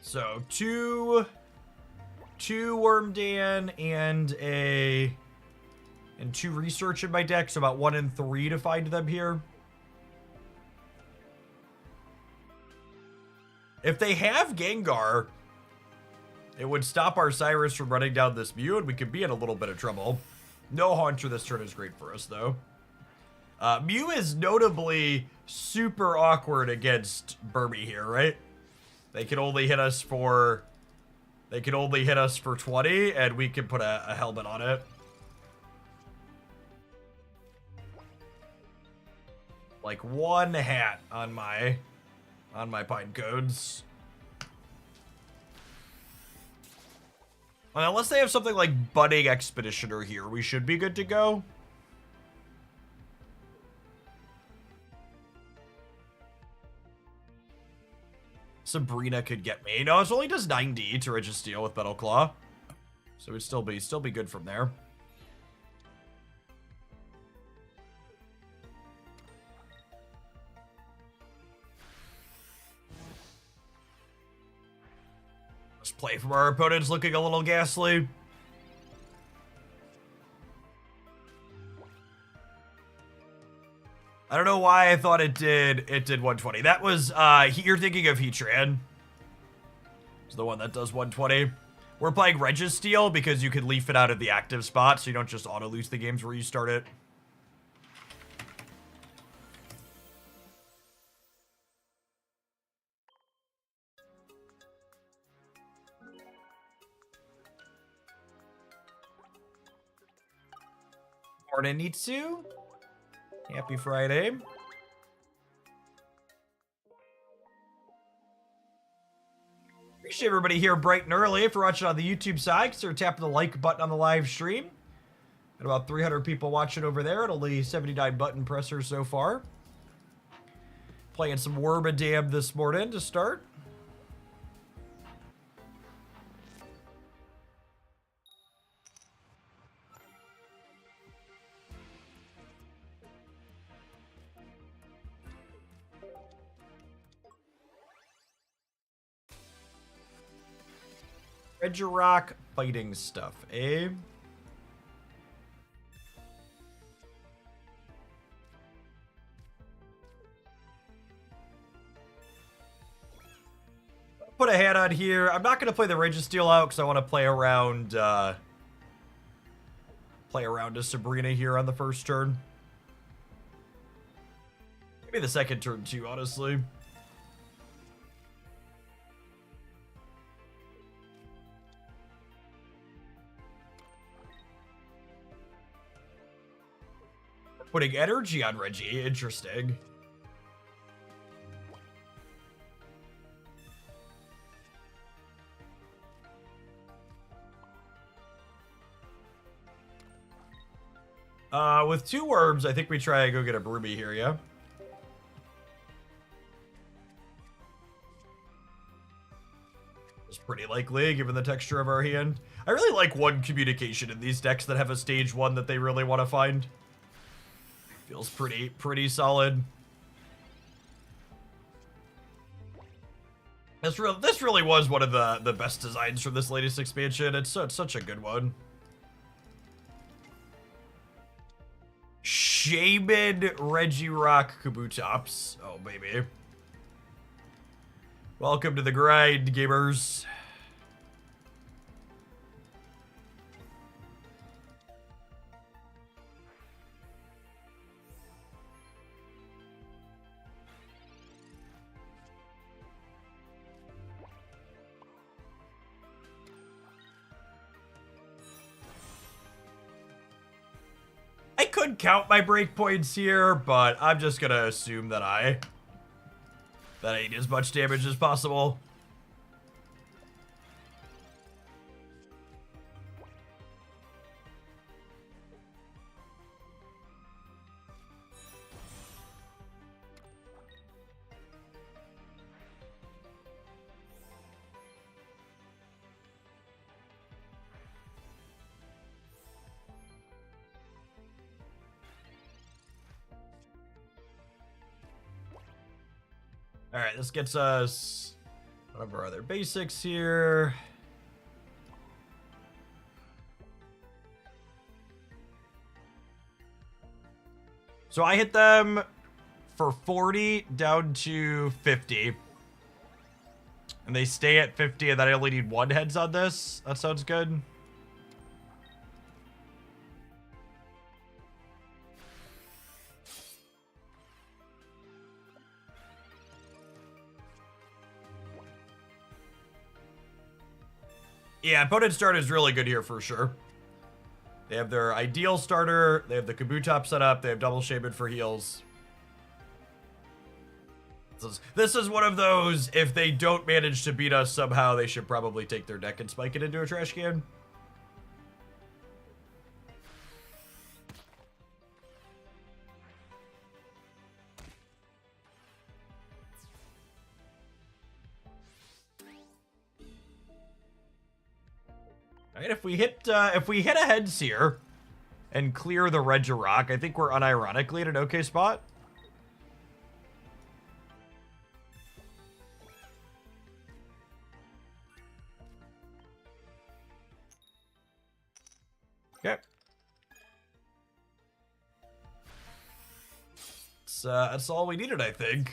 So two Wormdan and two research in my deck, so about 1 and 3 to find them here. If they have Gengar, it would stop our Cyrus from running down this Mew, and we could be in a little bit of trouble. No Haunter this turn is great for us, though. Mew is notably super awkward against Burmy here, right? They can only hit us for 20, and we can put a helmet on it. Like 1 hat on my pine codes. Unless they have something like Budding Expeditioner here, we should be good to go. Sabrina could get me. No, it only does 90 to Registeel with Metal Claw. So it'd still be good from there. Let's play from our opponents looking a little ghastly. I don't know why I thought it did 120. That was, you're thinking of Heatran. It's the one that does 120. We're playing Registeel because you can leaf it out of the active spot, so you don't just auto-lose the games where you start it. Morning, Nitsu. Happy Friday. Appreciate everybody here bright and early. If you're watching on the YouTube side, consider tapping the like button on the live stream. Got about 300 people watching over there, and only 79 button pressers so far. Playing some Wormadam this morning to start. Regirock fighting stuff, eh? Put a hat on here. I'm not going to play the Registeel out because I want to play around a Sabrina here on the first turn. Maybe the second turn too, honestly. Putting energy on Reggie, interesting. With 2 worms, I think we try and go get a Broomy here, yeah? It's pretty likely, given the texture of our hand. I really like 1 communication in these decks that have a stage 1 that they really want to find. Feels pretty solid. This really was one of the best designs from this latest expansion. It's such a good one. Shaman Regirock Kabutops. Oh, baby. Welcome to the grind, gamers. I could count my breakpoints here, but I'm just gonna assume that I need as much damage as possible. All right, this gets us one of our other basics here. So I hit them for 40 down to 50. And they stay at 50, and then I only need 1 heads on this. That sounds good. Yeah, opponent start is really good here for sure. They have their ideal starter. They have the Kabutop set up. They have double Shaman for heals. This is one of those, if they don't manage to beat us somehow, they should probably take their deck and spike it into a trash can. All right, if we hit a heads here and clear the Regirock, I think we're unironically at an okay spot. Okay. That's all we needed, I think.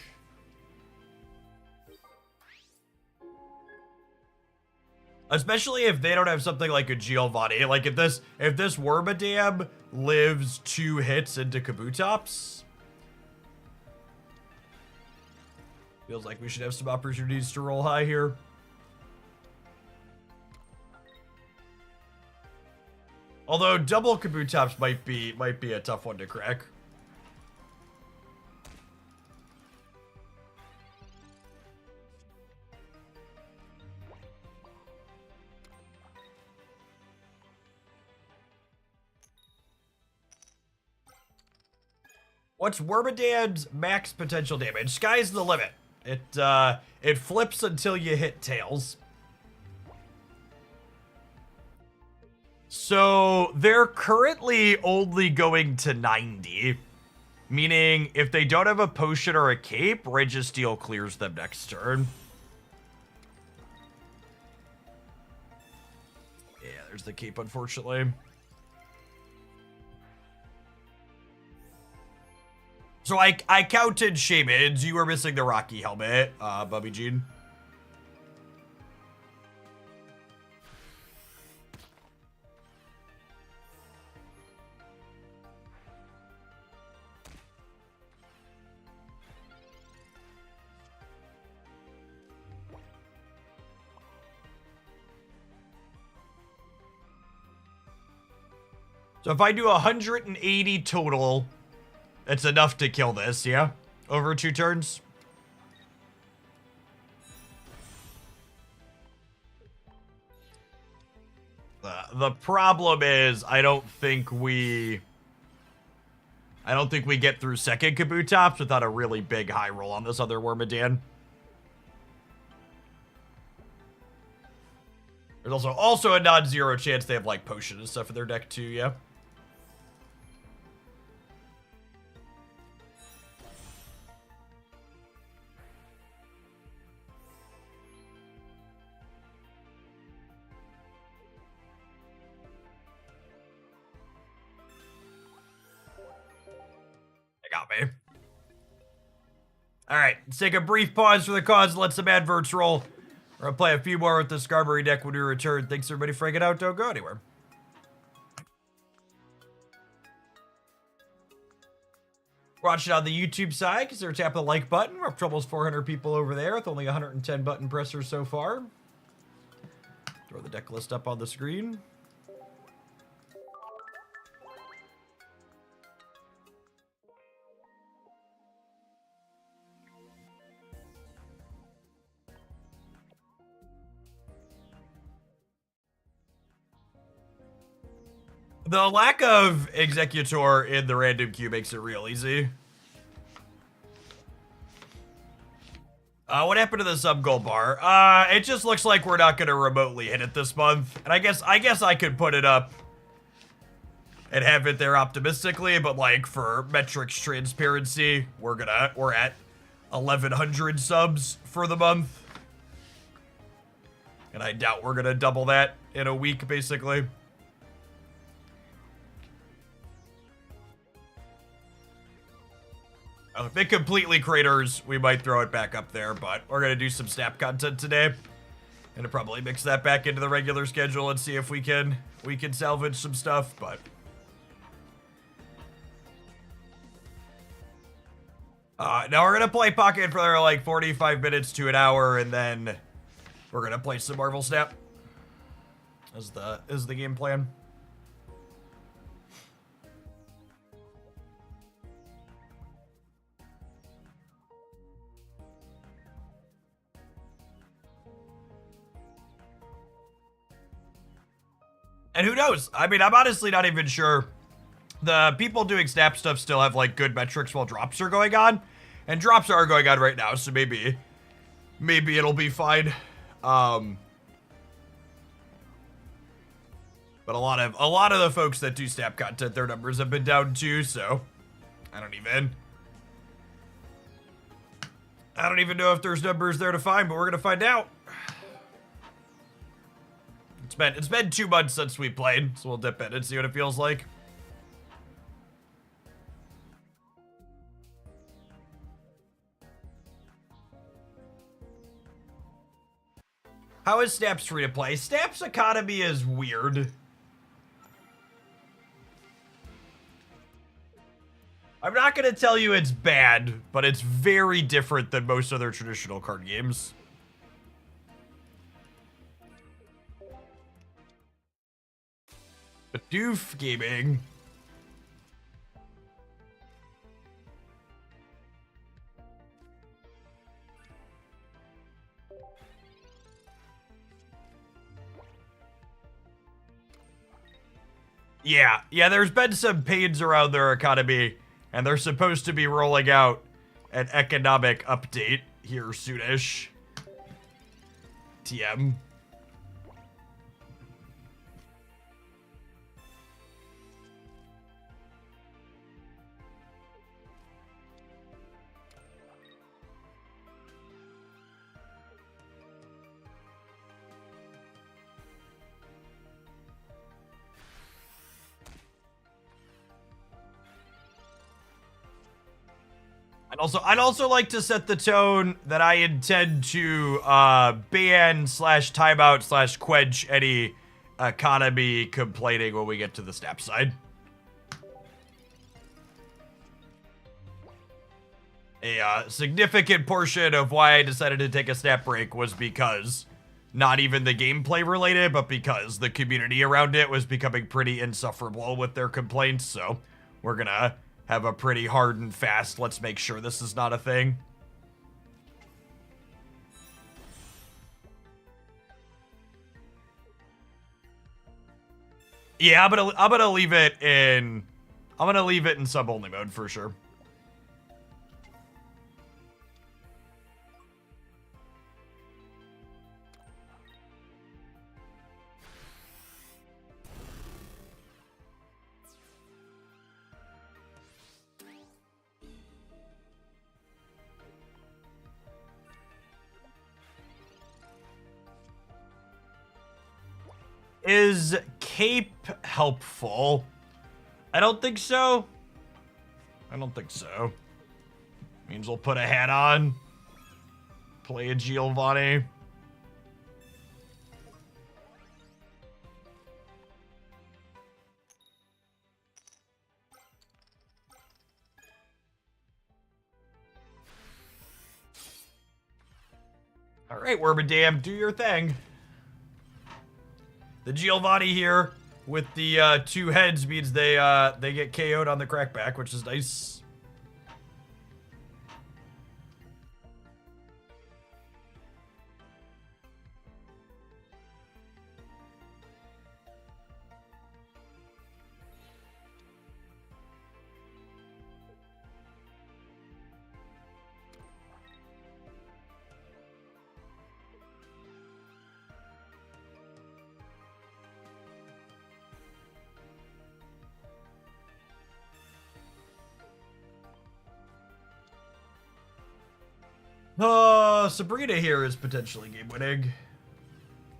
Especially if they don't have something like a Giovanni. Like if this Wormadam lives 2 hits into Kabutops, feels like we should have some opportunities to roll high here. Although double Kabutops might be a tough one to crack. What's Wormadam's max potential damage? Sky's the limit. It flips until you hit tails. So they're currently only going to 90, meaning if they don't have a potion or a cape, Registeel clears them next turn. Yeah, there's the cape, unfortunately. So I counted Shamans. You were missing the Rocky helmet, Bubby Jean. So if I do 180 total, it's enough to kill this, yeah? Over 2 turns? The problem is, I don't think we get through second Kabutops without a really big high roll on this other Wormadam. There's also a non-zero chance they have, like, potion and stuff in their deck, too, yeah? They got me. Alright, let's take a brief pause for the cause and let some adverts roll. We're gonna play a few more with the Skarmory deck when we return. Thanks everybody for hanging out. Don't go anywhere. Watch it on the YouTube side, consider tapping the like button. We're up to almost 400 people over there with only 110 button pressers so far. Throw the deck list up on the screen. The lack of Executor in the random queue makes it real easy. What happened to the sub goal bar? It just looks like we're not gonna remotely hit it this month. And I guess I could put it up and have it there optimistically, but like for metrics transparency, we're at 1,100 subs for the month. And I doubt we're gonna double that in a week, basically. If it completely craters, we might throw it back up there, but we're gonna do some snap content today. Gonna probably mix that back into the regular schedule and see if we can salvage some stuff, but now we're gonna play Pocket for like 45 minutes to an hour, and then we're gonna play some Marvel Snap. Is the game plan. And who knows? I mean, I'm honestly not even sure. The people doing snap stuff still have like good metrics while drops are going on. And drops are going on right now, so maybe it'll be fine. But a lot of the folks that do snap content, their numbers have been down too, so I don't even know if there's numbers there to find, but we're gonna find out. It's been 2 months since we played, so we'll dip in and see what it feels like. How is Snap's free to play? Snap's economy is weird. I'm not gonna tell you it's bad, but it's very different than most other traditional card games. Doof Gaming. Yeah, there's been some pains around their economy, and they're supposed to be rolling out an economic update here soonish. TM. I'd also like to set the tone that I intend to ban/timeout/quench any economy complaining when we get to the snap side. A significant portion of why I decided to take a snap break was because Not even the gameplay related, but because the community around it was becoming pretty insufferable with their complaints. So we're gonna have a pretty hard and fast, let's make sure this is not a thing. Yeah, I'm gonna leave it in sub only mode for sure. Is cape helpful? I don't think so. I don't think so. Means we'll put a hat on. Play a Giovanni. All right, Wormadam, do your thing. The Giovanni here with the 2 heads means they get KO'd on the crackback, which is nice. Sabrina here is potentially game winning.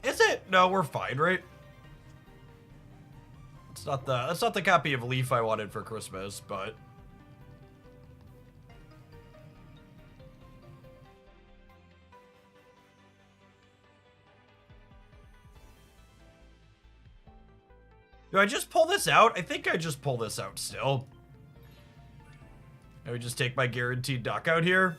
Is it? No, we're fine, right? That's not the copy of Leaf I wanted for Christmas, but do I just pull this out? I think I just pull this out still. I would just take my guaranteed knockout here.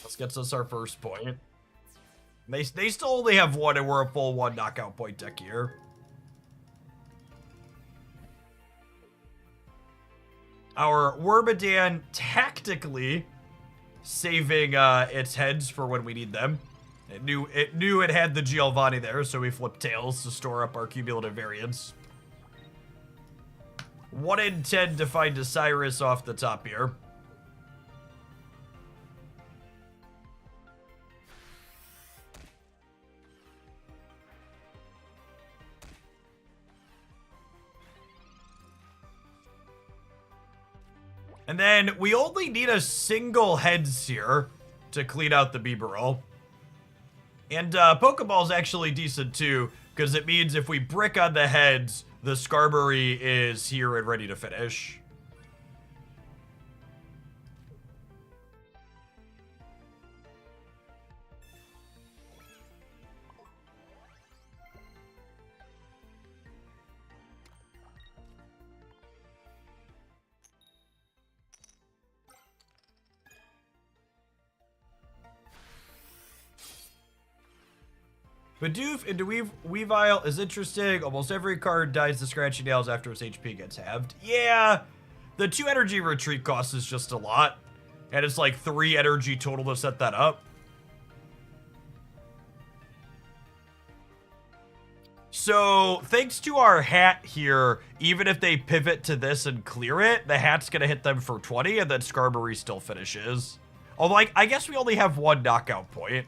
This gets us our first point. They still only have 1, and we're a full 1 knockout point deck here. Our Wormadan tactically saving its heads for when we need them. It knew it had the Giovanni there, so we flipped tails to store up our cumulative variance. 1 in 10 to find a Cyrus off the top here. And then we only need a single heads here to clean out the Bieberl. And Pokeball's actually decent too, because it means if we brick on the heads, the Skarmory is here and ready to finish. Bidoof into Weavile is interesting. Almost every card dies to Scratchy Nails after its HP gets halved. Yeah, the 2 energy retreat cost is just a lot. And it's like 3 energy total to set that up. So, thanks to our hat here, even if they pivot to this and clear it, the hat's gonna hit them for 20, and then Skarmory still finishes. Although, I guess we only have 1 knockout point.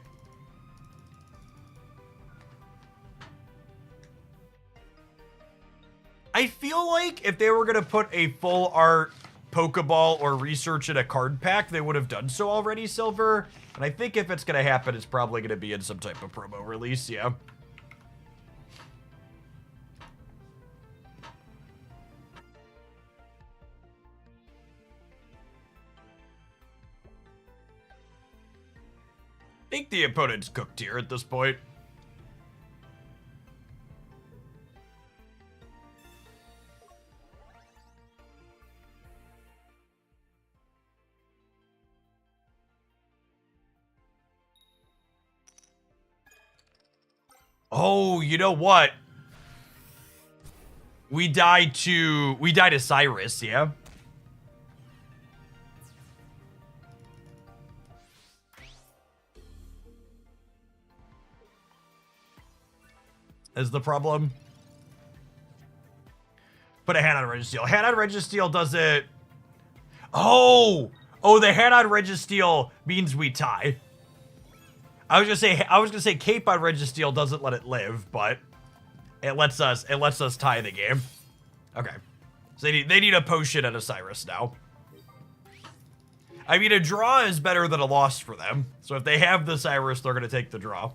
I feel like if they were going to put a full art Pokeball or research in a card pack, they would have done so already, Silver. And I think if it's going to happen, it's probably going to be in some type of promo release, yeah. I think the opponent's cooked here at this point. Oh, you know what? We died to Cyrus, yeah? Is the problem. Put a hand on Registeel. Hand on Registeel does it. Oh! Oh, the hand on Registeel means we tie. I was gonna say cape on Registeel doesn't let it live, but it lets us tie the game. Okay. So they need a potion and a Cyrus now. I mean, a draw is better than a loss for them. So if they have the Cyrus, they're gonna take the draw.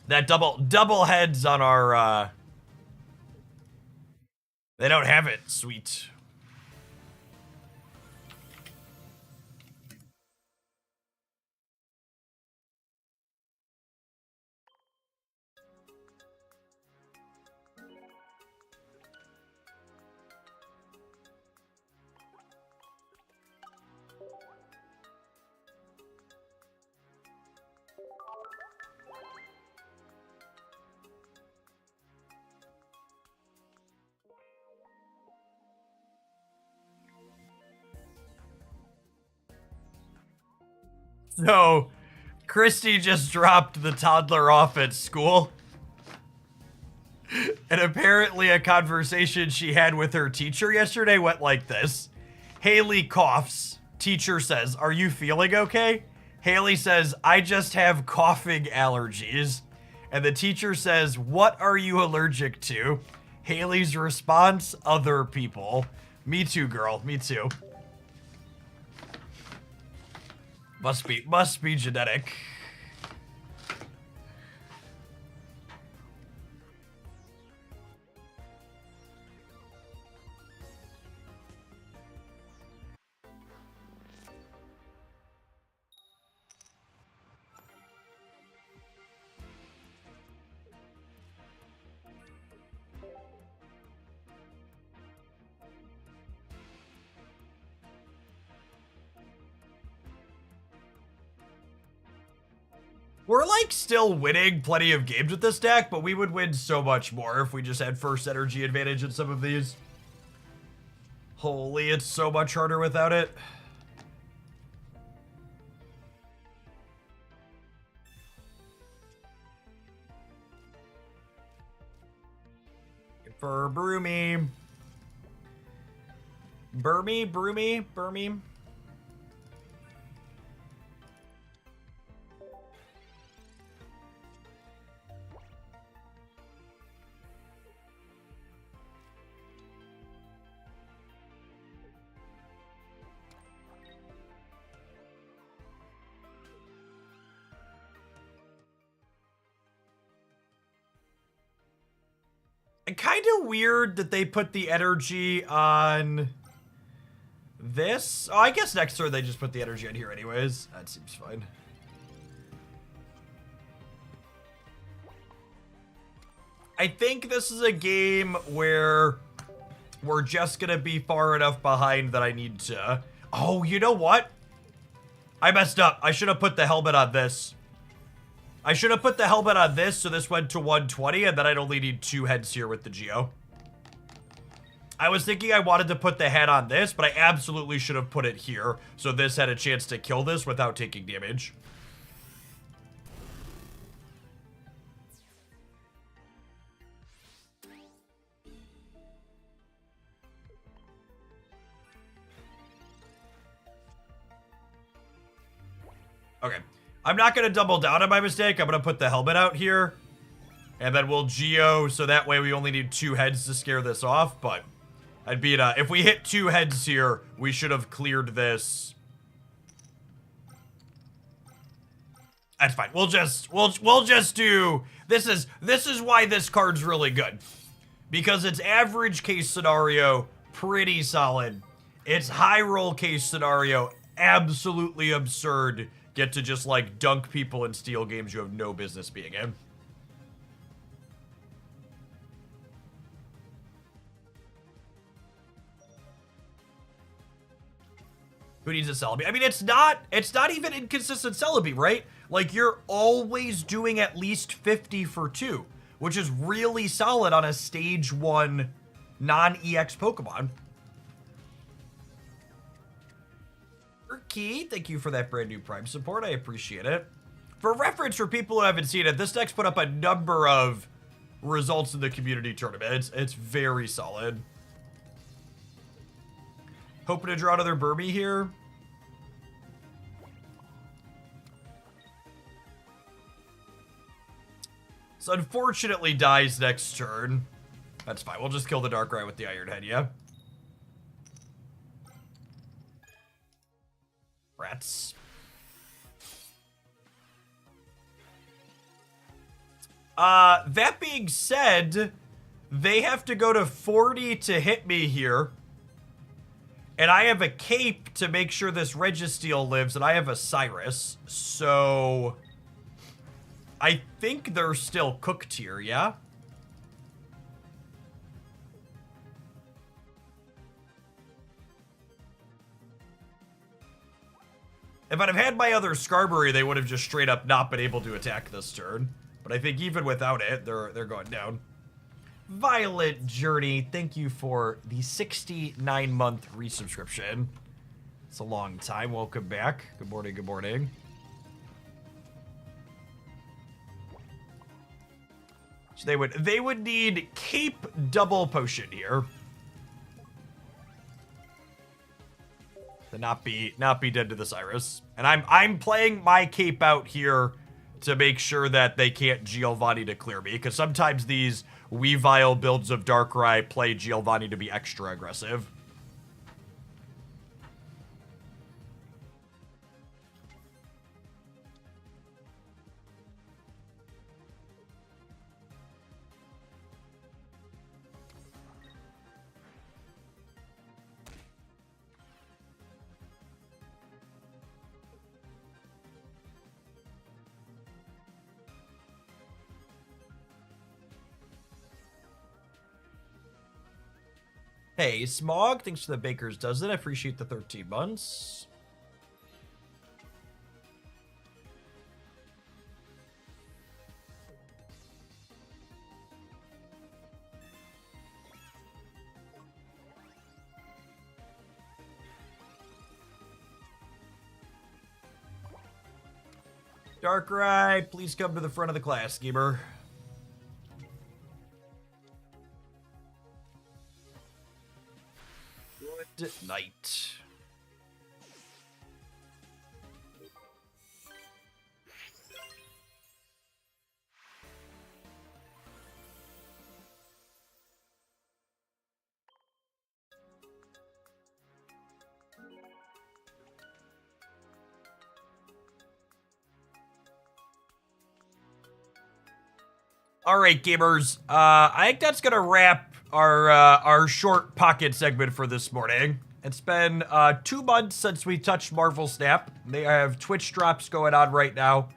That double heads on our they don't have it. Sweet. So, Christy just dropped the toddler off at school. And apparently a conversation she had with her teacher yesterday went like this. Haley coughs. Teacher says, "Are you feeling okay?" Haley says, "I just have coughing allergies." And the teacher says, "What are you allergic to?" Haley's response, "Other people." Me too, girl. Me too. Must be genetic. We're like still winning plenty of games with this deck, but we would win so much more if we just had first energy advantage in some of these. Holy, it's so much harder without it. For Broomy. Broomy. Kind of weird that they put the energy on this. Oh, I guess next turn they just put the energy on here anyways. That seems fine. I think this is a game where we're just gonna be far enough behind that I need to... Oh, you know what? I messed up. I should have put the helmet on this. I should have put the helmet on this so this went to 120 and then I'd only need 2 heads here with the Geo. I was thinking I wanted to put the head on this, but I absolutely should have put it here so this had a chance to kill this without taking damage. Okay. I'm not going to double down on my mistake. I'm going to put the helmet out here. And then we'll Geo, so that way we only need 2 heads to scare this off. But I'd be if we hit 2 heads here, we should have cleared this. That's fine. We'll just do... This is why this card's really good. Because it's average case scenario, pretty solid. It's high roll case scenario, absolutely absurd. Get to just, like, dunk people in steel games you have no business being in. Who needs a Celebi? I mean, it's not even inconsistent Celebi, right? Like, you're always doing at least 50 for 2, which is really solid on a stage 1 non-EX Pokemon. Key, thank you for that brand new Prime support. I appreciate it. For reference, for people who haven't seen it, this deck's put up a number of results in the community tournament. It's very solid. Hoping to draw another Burmy here. So unfortunately dies next turn. That's fine. We'll just kill the Darkrai with the Iron Head, yeah? Rats. That being said, they have to go to 40 to hit me here. And I have a Cape to make sure this Registeel lives, and I have a Cyrus. So I think they're still cooked here, yeah? If I'd have had my other Skarmory, they would have just straight up not been able to attack this turn. But I think even without it, they're going down. Violet Journey, thank you for the 69-month resubscription. It's a long time. Welcome back. Good morning, good morning. So they would need Cape double potion here. To not be dead to the Cyrus. And I'm playing my Cape out here to make sure that they can't Giovanni to clear me, because sometimes these Weavile builds of Darkrai play Giovanni to be extra aggressive. Hey, Smog, thanks for the Baker's Dozen. I appreciate the 13 months. Darkrai, please come to the front of the class, Gamer. Good night. All right, gamers. I think that's gonna wrap our short pocket segment for this morning. It's been 2 months since we touched Marvel Snap. They have Twitch drops going on right now.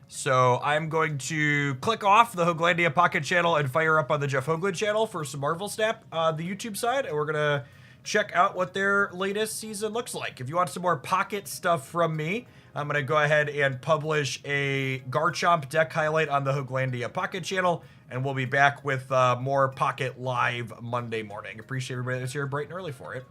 So I'm going to click off the Hoaglandia Pocket channel and fire up on the Jeff Hoagland channel for some Marvel Snap on the YouTube side. And we're gonna check out what their latest season looks like. If you want some more pocket stuff from me, I'm gonna go ahead and publish a Garchomp deck highlight on the Hoaglandia Pocket channel, and we'll be back with more Pocket Live Monday morning. Appreciate everybody that's here bright and early for it.